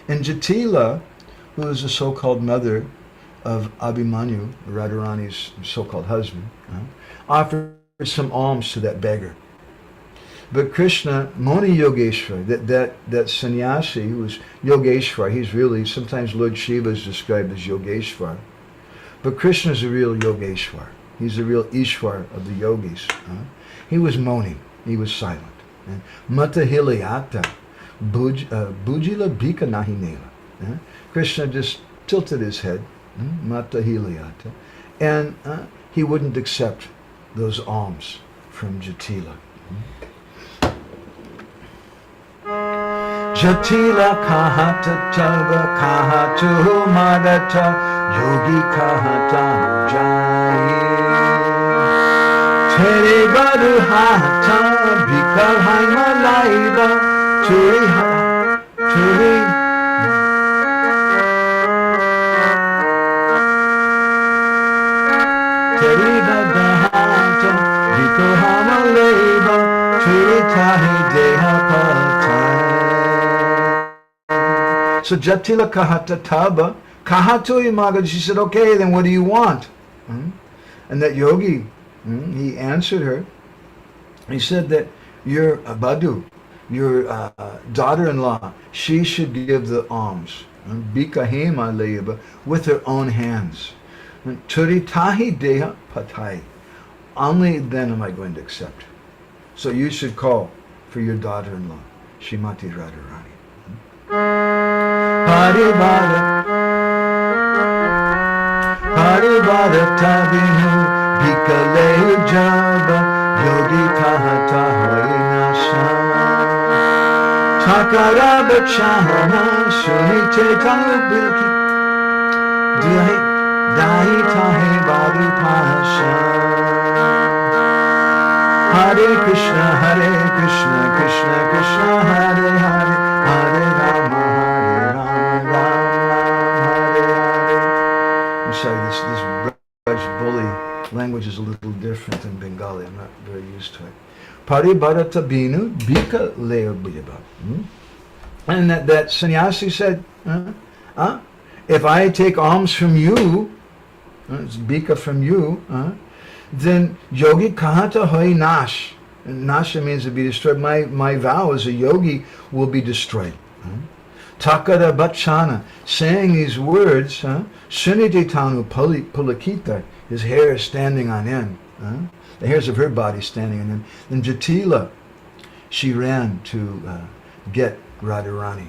[SPEAKER 2] And Jatila, who is the so-called mother of Abhimanyu, Radharani's so-called husband, offered some alms to that beggar. But Krishna, Moni Yogeshwar, that sannyasi who was Yogeshwar, he's really, sometimes Lord Shiva is described as Yogeshwar. But Krishna is a real Yogeshwar. He's the real Ishwar of the yogis. He was moaning. He was silent. Mata Hilayata, Bujila Bika Nahinela. Krishna just tilted his head, Mata Hilayata, and he wouldn't accept those alms from Jatila. Jatila kahata tava kahatu madata yogi kahata jai tere badu hata bikal haima laiba turi tere badu hata bikal haima laiba turi tahi deha patai. So Jatila kahata taba, kahatu imagad, she said, okay, then what do you want? And that yogi, he answered her. He said that your Badu, your daughter-in-law, she should give the alms, bikahema leiba, with her own hands. Turitahi deha patai. Only then am I going to accept. So you should call for your daughter-in-law, Srimati Radharani. Parivara tabinu bikale jaba yogi kahata hoy nasha takara bachana sunite tanu bilki dahi tahe badu pasha Hare Krishna, Krishna Krishna, Hare Hare, Hare Rama, Rama Hare Hare. I'm sorry, this Braj Bully language is a little different than Bengali. I'm not very used to it. Paribharata binu bika leo bhujaba. And that sannyasi said, if I take alms from you, it's bika from you, then yogi kahata hoy nash. Nasha means to be destroyed. My vow as a yogi will be destroyed. Takara bachana, saying these words, suniti tanu pulakita, his hair is standing on end. The hairs of her body standing on end. Then Jatila, she ran to get Radharani.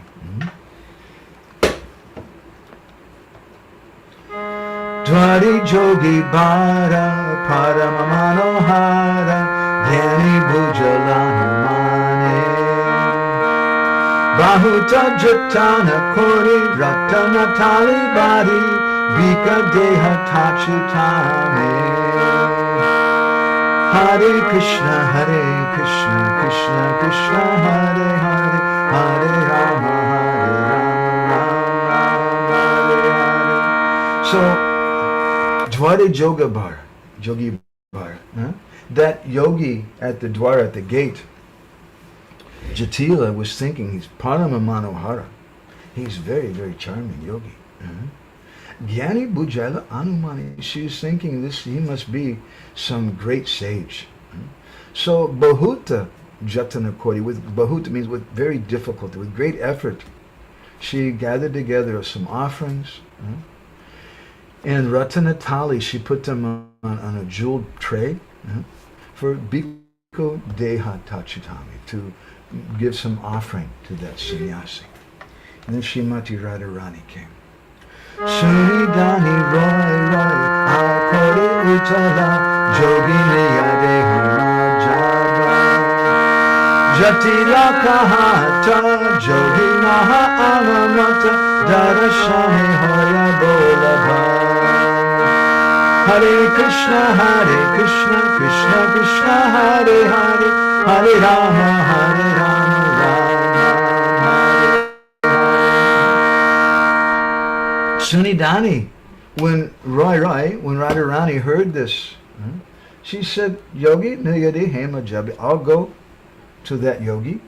[SPEAKER 2] Dwari jogi bara paramamanohara dhani bhujalanumane bahuta jatana kori ratana tali bari bika deha tachitame. Hare Krishna, Krishna Krishna, Hare Hare, Hare Rama, Hare Rama. So, Dwara Jogi Bar, that yogi at the Dwara, at the gate, Jatila was thinking he's Parama Manohara. He's very, very charming yogi. Gyani Bujala Anumani, she's thinking he must be some great sage. So Bahuta Jatana Kori, with Bahuta means with very difficulty, with great effort, she gathered together some offerings. And Ratanatali, she put them on a jeweled tray for Bhikkhu Deha Tachitami, to give some offering to that sannyasi. And then Srimati Radharani came. Sunidani Roy Akori Utala Jogini Yadeha Java Jatila Kahata Joginaha Anamata Darashani Hoya Bolabha. Hare Krishna, Krishna Krishna, Hare Hare, Hare Rama, Hare Rama, Sunidani, when Radharani heard this, she said, Yogi, Nayade Hema Jabi, I'll go to that yogi.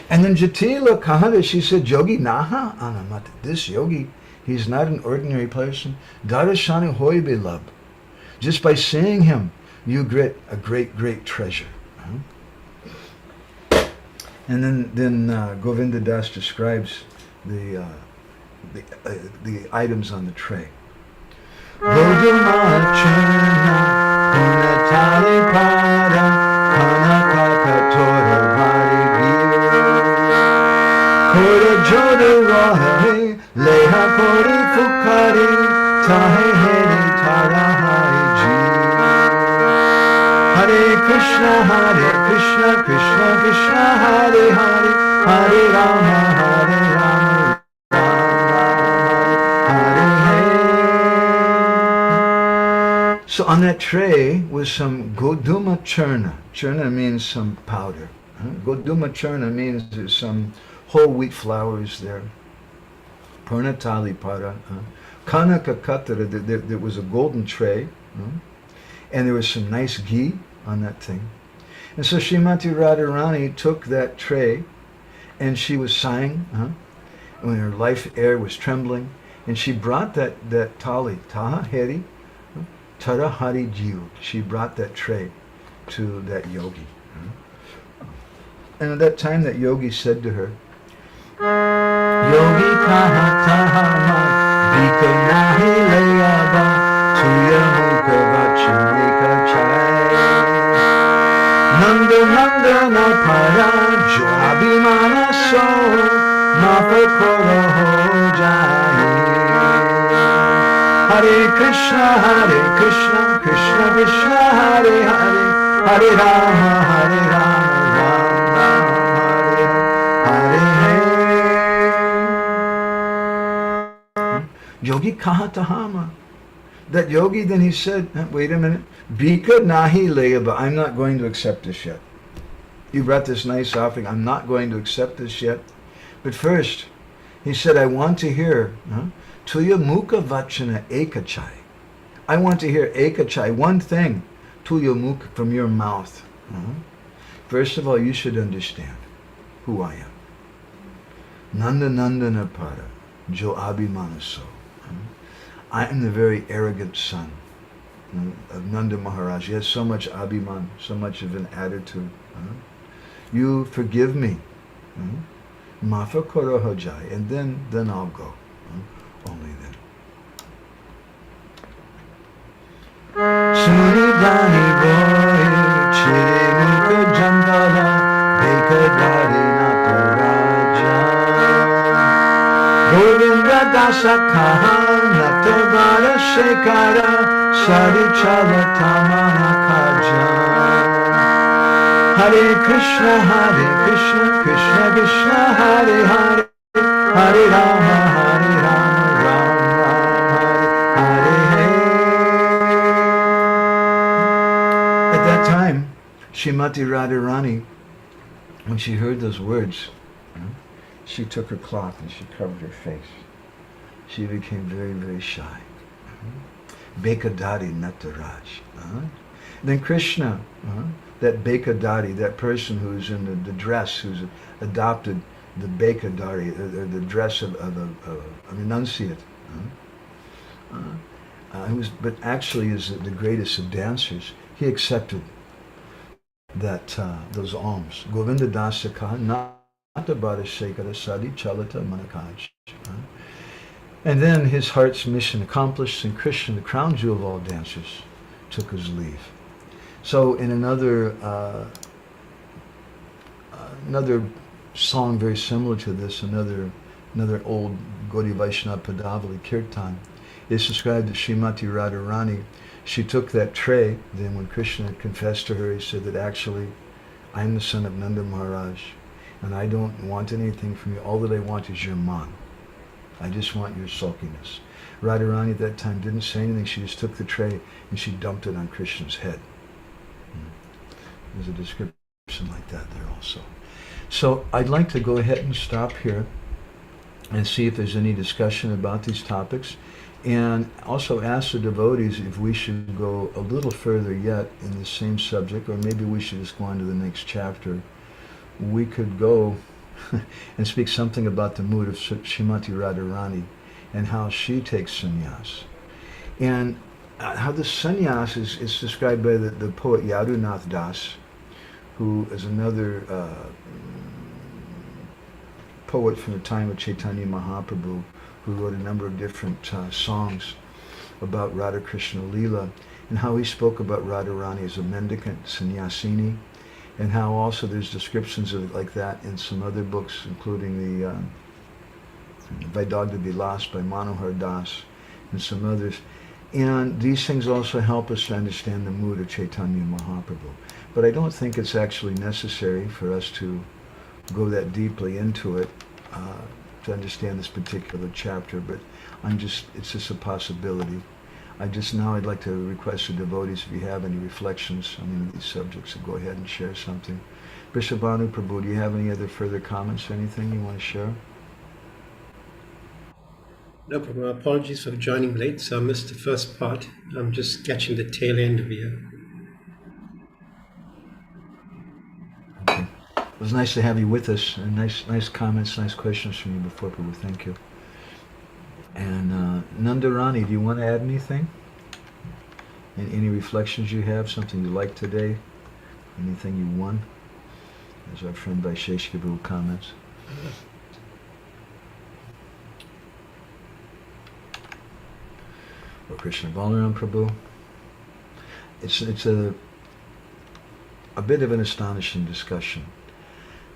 [SPEAKER 2] And then Jatila Kahada, she said, Yogi Naha Anamata, this yogi, he's not an ordinary person. Darashani Hoy Belab. Just by seeing him, you get a great, great treasure. And then Govinda Das describes the items on the tray. Hare Krishna, Krishna Krishna, Hare Hare, Hare Rama, Hare Rama, Hare Hare. So on that tray was some Goduma Churna. Churna means some powder. Goduma Churna means there's some whole wheat flours there. Purnatali Para. Kanaka Katara, there was a golden tray. And there was some nice ghee on that thing. And so Srimati Radharani took that tray and she was sighing when her life air was trembling, and she brought that tali, Taha Heri, Tara Hari Jiv. She brought that tray to that yogi. And at that time that yogi said to her, Yogi kaha taha ma bika nahi layaba tuya mukha vachanika chai Nanda Nanda na para jo abhimana so mafa koro ho jai Hare Krishna, Krishna Krishna, Hare Hare, Hare Rama, Hare Rama, Rama Hare Hare. Yogi kaha tahama. That yogi, then he said, wait a minute, Bika nahi leyaba, I'm not going to accept this yet. You brought this nice offering, I'm not going to accept this yet. But first, he said, I want to hear, Tuya mukha vachana ekachai. I want to hear ekachai, one thing, Tuya mukha, from your mouth. First of all, you should understand who I am. Nanda Nandana Para, Jo Abhimanaso. I am the very arrogant son of Nanda Maharaj. He has so much abhiman, so much of an attitude. You forgive me. Mafa koro hojai, and then I'll go. Only then. Sunidani boy, chimika jambala, bekadari nataraja. Govinda dasa kaha, natabara shekara, sarichala tamana kaja. Hare Krishna, Krishna Krishna, Hare Hare, Hare Rama, Rama Hare Hare. At that time, Srimati Radharani, when she heard those words, she took her cloth and she covered her face. She became very, very shy. Bekadari Nataraj. Then Krishna, that Bekadari, that person who's in the dress, who's adopted the Bekadari, the dress of an renunciate, but actually is the greatest of dancers, he accepted that those alms. Govinda Dasaka, Natabara Shekara Sadi Chalata Manakaj. And then his heart's mission accomplished, and Krishna, the crown jewel of all dancers, took his leave. So in another song very similar to this, another old Gaudiya Vaishnava Padavali Kirtan, is described that Srimati Radharani, she took that tray, then when Krishna had confessed to her, he said that actually, I'm the son of Nanda Maharaj, and I don't want anything from you. All that I want is your man. I just want your sulkiness. Radharani at that time didn't say anything. She just took the tray and she dumped it on Krishna's head. There's a description like that there also. So I'd like to go ahead and stop here and see if there's any discussion about these topics, and also ask the devotees if we should go a little further yet in the same subject, or maybe we should just go on to the next chapter. We could go and speak something about the mood of Srimati Radharani and how she takes sannyas. And how the sannyas is described by the poet Yadunath Das, who is another poet from the time of Chaitanya Mahaprabhu, who wrote a number of different songs about Radha Krishna Leela, and how he spoke about Radharani as a mendicant, sannyasini, and how also there's descriptions of it like that in some other books, including the Vaidagda Vilas by Manohar Das and some others. And these things also help us to understand the mood of Chaitanya Mahaprabhu. But I don't think it's actually necessary for us to go that deeply into it to understand this particular chapter, but it's just a possibility. I'd like to request the devotees, if you have any reflections on any of these subjects, to go ahead and share something. Vrishabhanu Prabhu, do you have any other further comments or anything you want to share?
[SPEAKER 6] No problem. Apologies for joining late, so I missed the first part. I'm just catching the tail end of you.
[SPEAKER 2] Okay. It was nice to have you with us, and nice comments, nice questions from you before, Prabhu. Thank you. And Nandarani, do you want to add anything? Any reflections you have, something you liked today? Anything you won? As our friend Vaishesh Prabhu comments. Or Krishna Balaram Prabhu. It's a bit of an astonishing discussion.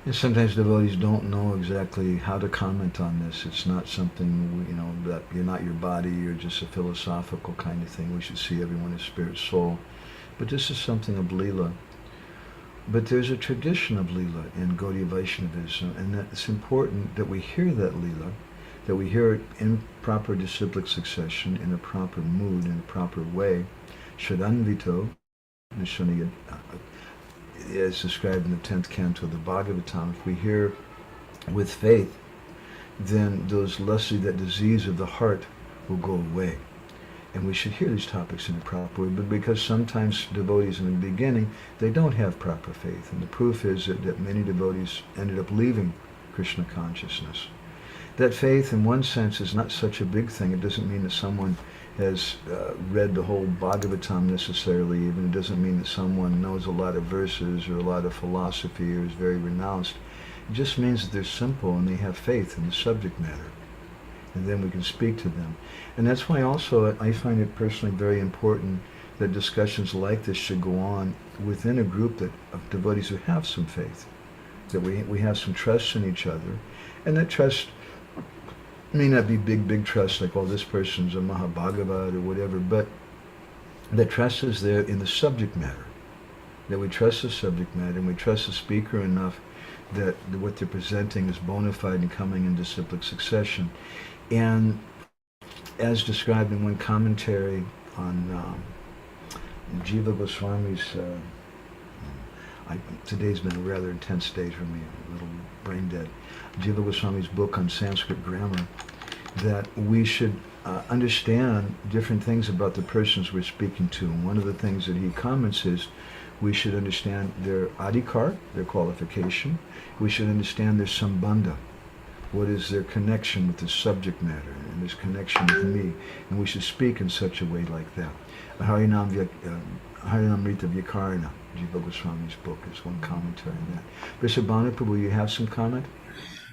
[SPEAKER 2] And sometimes devotees don't know exactly how to comment on this. It's not something, that you're not your body, you're just a philosophical kind of thing. We should see everyone as spirit soul. But this is something of Leela. But there's a tradition of Leela in Gaudiya Vaishnavism, and that it's important that we hear that Leela, that we hear it in proper disciplic succession, in a proper mood, in a proper way. Shadanvito, as described in the 10th canto of the Bhagavatam, if we hear with faith, then those lusty, that disease of the heart, will go away. And we should hear these topics in a proper way, but because sometimes devotees in the beginning, they don't have proper faith. And the proof is that many devotees ended up leaving Krishna consciousness. That faith, in one sense, is not such a big thing. It doesn't mean that someone has read the whole Bhagavatam necessarily, even. It doesn't mean that someone knows a lot of verses or a lot of philosophy or is very renounced. It just means that they're simple and they have faith in the subject matter. And then we can speak to them. And that's why also I find it personally very important that discussions like this should go on within a group of devotees who have some faith, that we have some trust in each other, and that trust may not be big trust like, oh, this person's a Mahabhagavat or whatever, but that trust is there in the subject matter, that we trust the subject matter and we trust the speaker enough that what they're presenting is bona fide and coming in disciplic succession. And as described in one commentary on Jiva Goswami's, today's been a rather intense day for me, a little brain dead, Jiva Goswami's book on Sanskrit grammar, that we should understand different things about the persons we're speaking to. And one of the things that he comments is we should understand their adhikar, their qualification. We should understand their sambandha. What is their connection with the subject matter and this connection with me? And we should speak in such a way like that. Harinamrita Vyakarana, Jiva Goswami's book, is one commentary on that. Vrishabhanu Prabhu, you have some comment?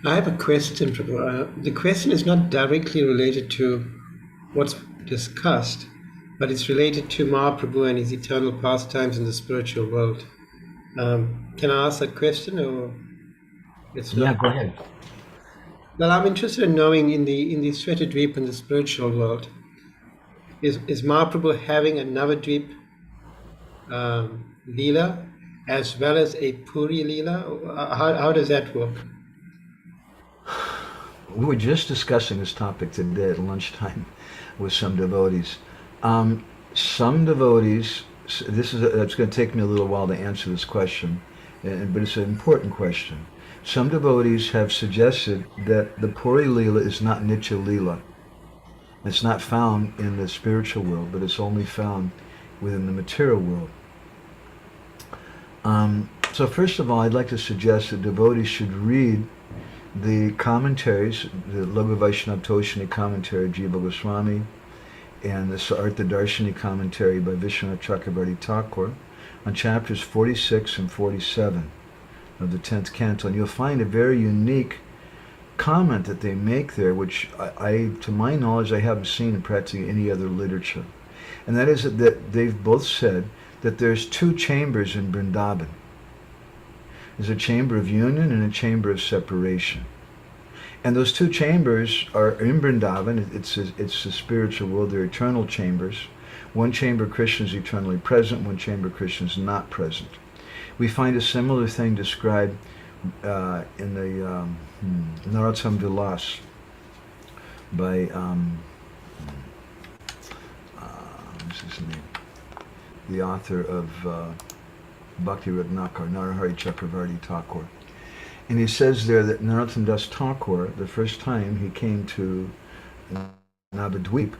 [SPEAKER 6] I have a question, Prabhu. The question is not directly related to what's discussed, but it's related to Mahaprabhu and his eternal pastimes in the spiritual world. Can I ask that question, or it's not?
[SPEAKER 2] Yeah, go ahead.
[SPEAKER 6] Well, I'm interested in knowing in the Svetadweep in the spiritual world, is Mahaprabhu having a Navadweep Leela as well as a Puri Leela? How does that work?
[SPEAKER 2] We were just discussing this topic today at lunchtime with some devotees. Some devotees, it's going to take me a little while to answer this question, but it's an important question. Some devotees have suggested that the Puri Leela is not Nitya Leela. It's not found in the spiritual world, but it's only found within the material world. So first of all, I'd like to suggest that devotees should read the commentaries, the Laghu Vaishnava Toshini commentary of Jiva Goswami, and the Sartha Darshini commentary by Vishwanath Chakravarti Thakur on chapters 46 and 47 of the 10th canto. And you'll find a very unique comment that they make there, which I to my knowledge, I haven't seen in practically any other literature. And that is that they've both said that there's two chambers in Vrindavan. There's a chamber of union and a chamber of separation. And those two chambers are in Vrindavan. It's the spiritual world. They're eternal chambers. One chamber Krishna is eternally present, one chamber Krishna is not present. We find a similar thing described in the Narottam Vilas by, what's his name? The author of Bhakti Ratnakar, Narahari Chakravarti Thakur. And he says there that Narottam Das Thakur, the first time he came to Navadweep,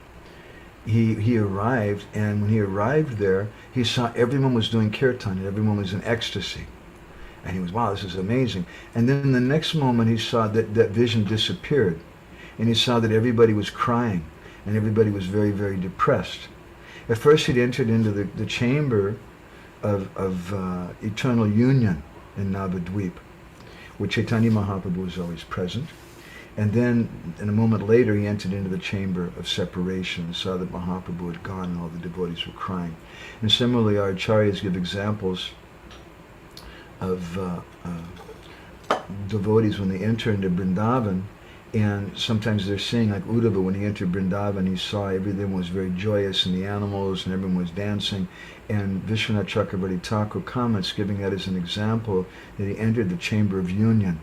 [SPEAKER 2] he arrived, and when he arrived there, he saw everyone was doing kirtan, and everyone was in ecstasy. And he was, wow, this is amazing. And then the next moment he saw that vision disappeared, and he saw that everybody was crying, and everybody was very, very depressed. At first he'd entered into the chamber of eternal union in Navadweep, where Chaitanya Mahaprabhu was always present. And then, in a moment later, he entered into the chamber of separation and saw that Mahaprabhu had gone and all the devotees were crying. And similarly, our acharyas give examples of devotees when they enter into Vrindavan, and sometimes they're seeing, like Uddhava, when he entered Vrindavan, he saw everything was very joyous and the animals and everyone was dancing. And Vishwanath Chakravarti Thakur comments, giving that as an example, that he entered the chamber of union.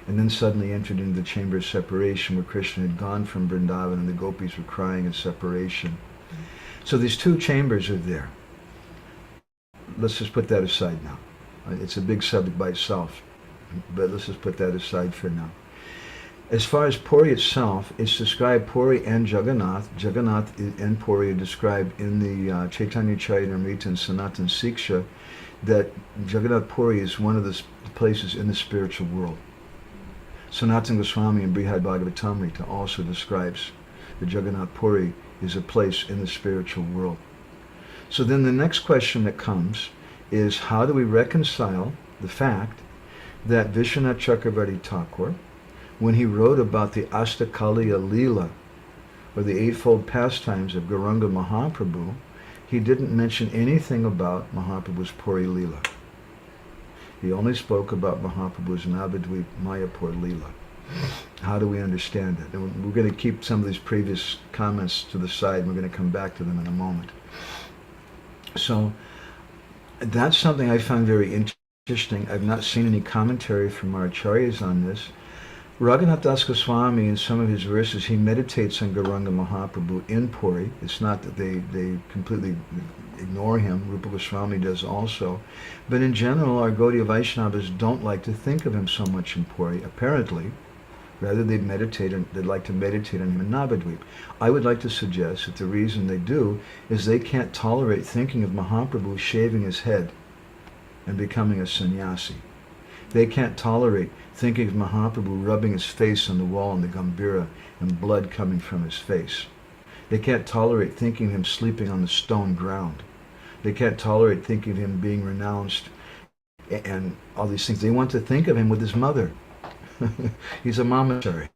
[SPEAKER 2] and then suddenly entered into the chamber of separation where Krishna had gone from Vrindavan and the gopis were crying in separation. So these two chambers are there. Let's just put that aside now. It's a big subject by itself, but let's just put that aside for now. As far as Puri itself, it's described, Puri and Jagannath. Jagannath and Puri are described in the Chaitanya Charitamrita and Sanatan Siksha, that Jagannath Puri is one of the places in the spiritual world. Sanatana Goswami in Brihad Bhagavatamrita also describes that Jagannath Puri is a place in the spiritual world. So then the next question that comes is, how do we reconcile the fact that Vishwanath Chakravarti Thakur, when he wrote about the Astakaliya Leela, or the eightfold pastimes of Gauranga Mahaprabhu, he didn't mention anything about Mahaprabhu's Puri Leela. He only spoke about Mahaprabhu's Navadvip Mayapur Leela. How do we understand it? And we're going to keep some of these previous comments to the side, and we're going to come back to them in a moment. So that's something I found very interesting. I've not seen any commentary from our acharyas on this. Raghunath Das Goswami, in some of his verses, he meditates on Gauranga Mahaprabhu in Puri. It's not that they completely ignore him. Rupa Goswami does also. But in general, our Gaudiya Vaishnavas don't like to think of him so much in Puri, apparently. Rather, they'd like to meditate on him in Navadvip. I would like to suggest that the reason they do is they can't tolerate thinking of Mahaprabhu shaving his head and becoming a sannyasi. They can't tolerate thinking of Mahaprabhu rubbing his face on the wall in the Gambhira and blood coming from his face. They can't tolerate thinking of him sleeping on the stone ground. They can't tolerate thinking of him being renounced and all these things. They want to think of him with his mother. He's a mamachari.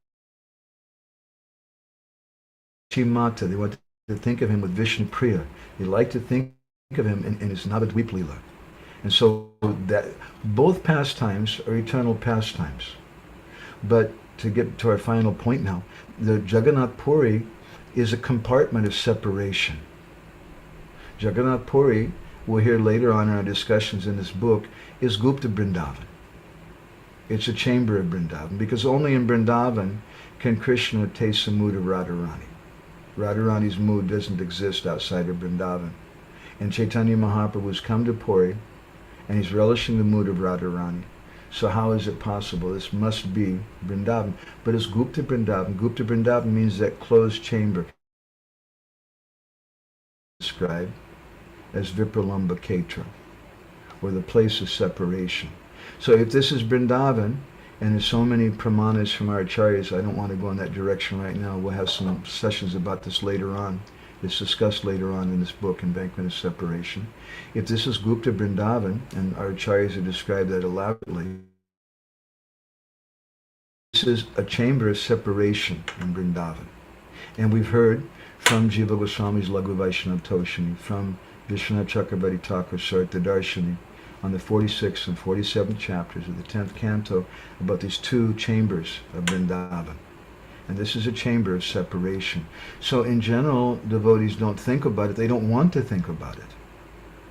[SPEAKER 2] Chimata. They want to think of him with Vishnu Priya. They like to think of him in his Navadvip Leela. And so that both pastimes are eternal pastimes. But to get to our final point now, the Jagannath Puri is a compartment of separation. Jagannath Puri, we'll hear later on in our discussions in this book, is Gupta Vrindavan. It's a chamber of Vrindavan, because only in Vrindavan can Krishna taste the mood of Radharani. Radharani's mood doesn't exist outside of Vrindavan. And Chaitanya Mahaprabhu has come to Puri, and he's relishing the mood of Radharani. So how is it possible? This must be Vrindavan. But it's Gupta Vrindavan. Gupta Vrindavan means that closed chamber, described as Vipralamba Ketra, or the place of separation. So if this is Vrindavan, and there's so many pramanas from our acharyas, I don't want to go in that direction right now. We'll have some sessions about this later on. It's discussed later on in this book, Embankment of Separation. If this is Gupta Vrindavan, and our acharyas have described that elaborately, this is a chamber of separation in Vrindavan. And we've heard from Jiva Goswami's Laghu Vaishnava Toshini, from Vishwanath Chakravarti Thakur Sarita Darshini, on the 46th and 47th chapters of the 10th canto, about these two chambers of Vrindavan. And this is a chamber of separation. So in general, devotees don't think about it. They don't want to think about it.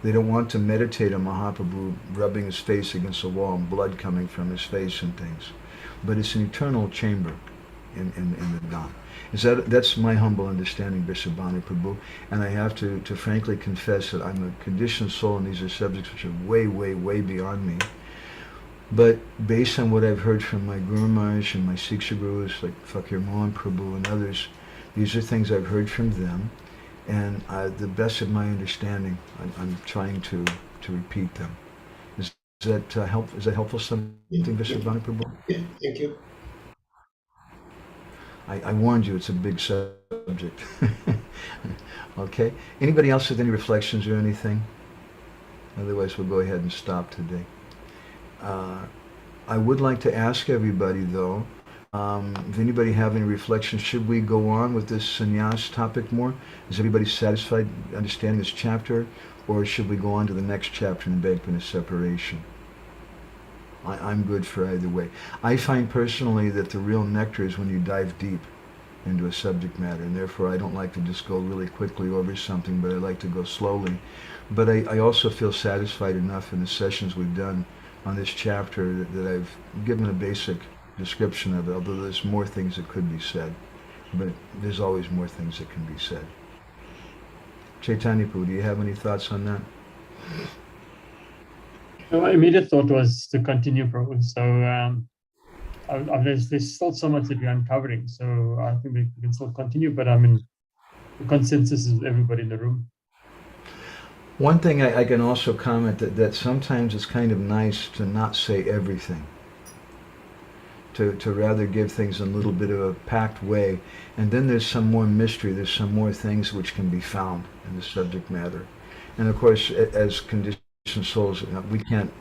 [SPEAKER 2] They don't want to meditate on Mahaprabhu rubbing his face against the wall and blood coming from his face and things. But it's an eternal chamber in the Dham. That's my humble understanding, Vrishabhanu Prabhu. And I have to frankly confess that I'm a conditioned soul, and these are subjects which are way, way, way beyond me. But based on what I've heard from my Guru Maharaj and my Siksha Gurus like Fakir Mohan Prabhu and others, these are things I've heard from them, and the best of my understanding, I'm trying to repeat them. Is that helpful? Something, Vrishabhanu Prabhu?
[SPEAKER 6] Yeah, thank you.
[SPEAKER 2] I warned you, it's a big subject. Okay. Anybody else with any reflections or anything? Otherwise, we'll go ahead and stop today. I would like to ask everybody, though, if anybody have any reflections, should we go on with this sannyas topic more? Is everybody satisfied understanding this chapter, or should we go on to the next chapter in Embankment of Separation? I'm good for either way. I find personally that the real nectar is when you dive deep into a subject matter, and therefore I don't like to just go really quickly over something, but I like to go slowly. But I also feel satisfied enough in the sessions we've done on this chapter that I've given a basic description of it, although there's more things that could be said. But there's always more things that can be said. Chaitanya Prabhu, do you have any thoughts on that?
[SPEAKER 3] My immediate thought was to continue, Prabhu. So there's still so much that we're uncovering. So I think we can still continue, but I mean, the consensus is everybody in the room.
[SPEAKER 2] One thing I can also comment that sometimes it's kind of nice to not say everything. To rather give things in a little bit of a packed way. And then there's some more mystery, there's some more things which can be found in the subject matter. And of course, as conditioned souls, we can't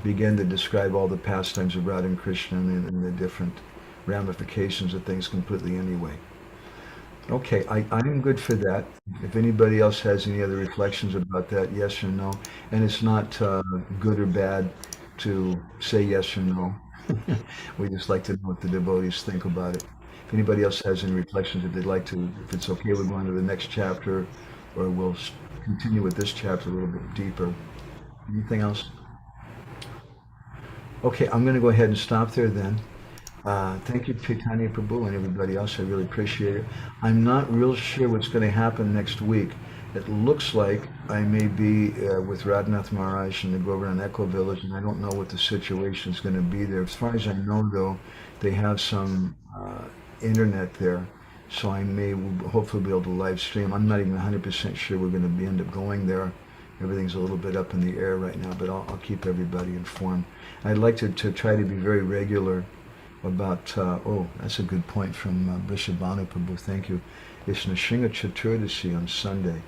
[SPEAKER 2] begin to describe all the pastimes of Radha and Krishna and the different ramifications of things completely anyway. Okay, I'm good for that. If anybody else has any other reflections about that, yes or no. And it's not good or bad to say yes or no. We just like to know what the devotees think about it. If anybody else has any reflections, if they'd like to, if it's okay, we're going to the next chapter, or we'll continue with this chapter a little bit deeper. Anything else? Okay, I'm going to go ahead and stop there then. Thank you, Chaitanya Prabhu, and everybody else. I really appreciate it. I'm not real sure what's going to happen next week. It looks like I may be with Radhanath Maharaj in the Govardhan Echo Village, and I don't know what the situation is going to be there. As far as I know, though, they have some internet there, so I may hopefully be able to live stream. I'm not even 100% sure we're going to end up going there. Everything's a little bit up in the air right now, but I'll keep everybody informed. I'd like to try to be very regular about, that's a good point from Vrishabhanu Prabhu, thank you. It's Nrsimha Chaturdasi on Sunday.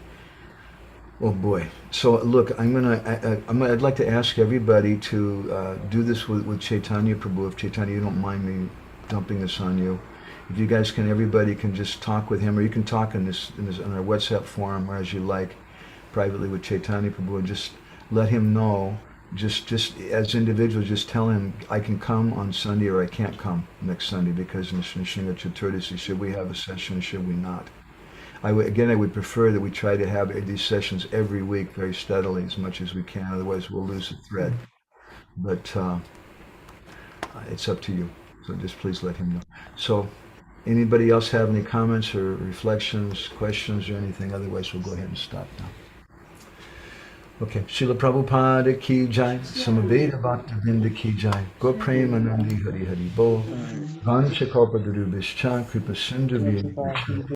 [SPEAKER 2] Oh boy. So look, I'd like to ask everybody to do this with Chaitanya Prabhu. If Chaitanya, you don't mind me dumping this on you. If you guys can, everybody can just talk with him, or you can talk in on our WhatsApp forum, or as you like, privately with Chaitanya Prabhu, and just let him know, just as individuals, just tell him I can come on Sunday or I can't come next Sunday because in Nrsimha Chaturdasi, should we have a session or should we not? I would prefer that we try to have these sessions every week very steadily as much as we can, otherwise we'll lose the thread. But it's up to you, so just please let him know. So anybody else have any comments or reflections, questions or anything? Otherwise we'll go ahead and stop now. Okay, Srila Prabhupada ki jai, Samaveda Bhaktivinda ki jai, Go Premanandi Hari Hari Bol, Vancha Kalpa Durubhischa, Kripa Sindhu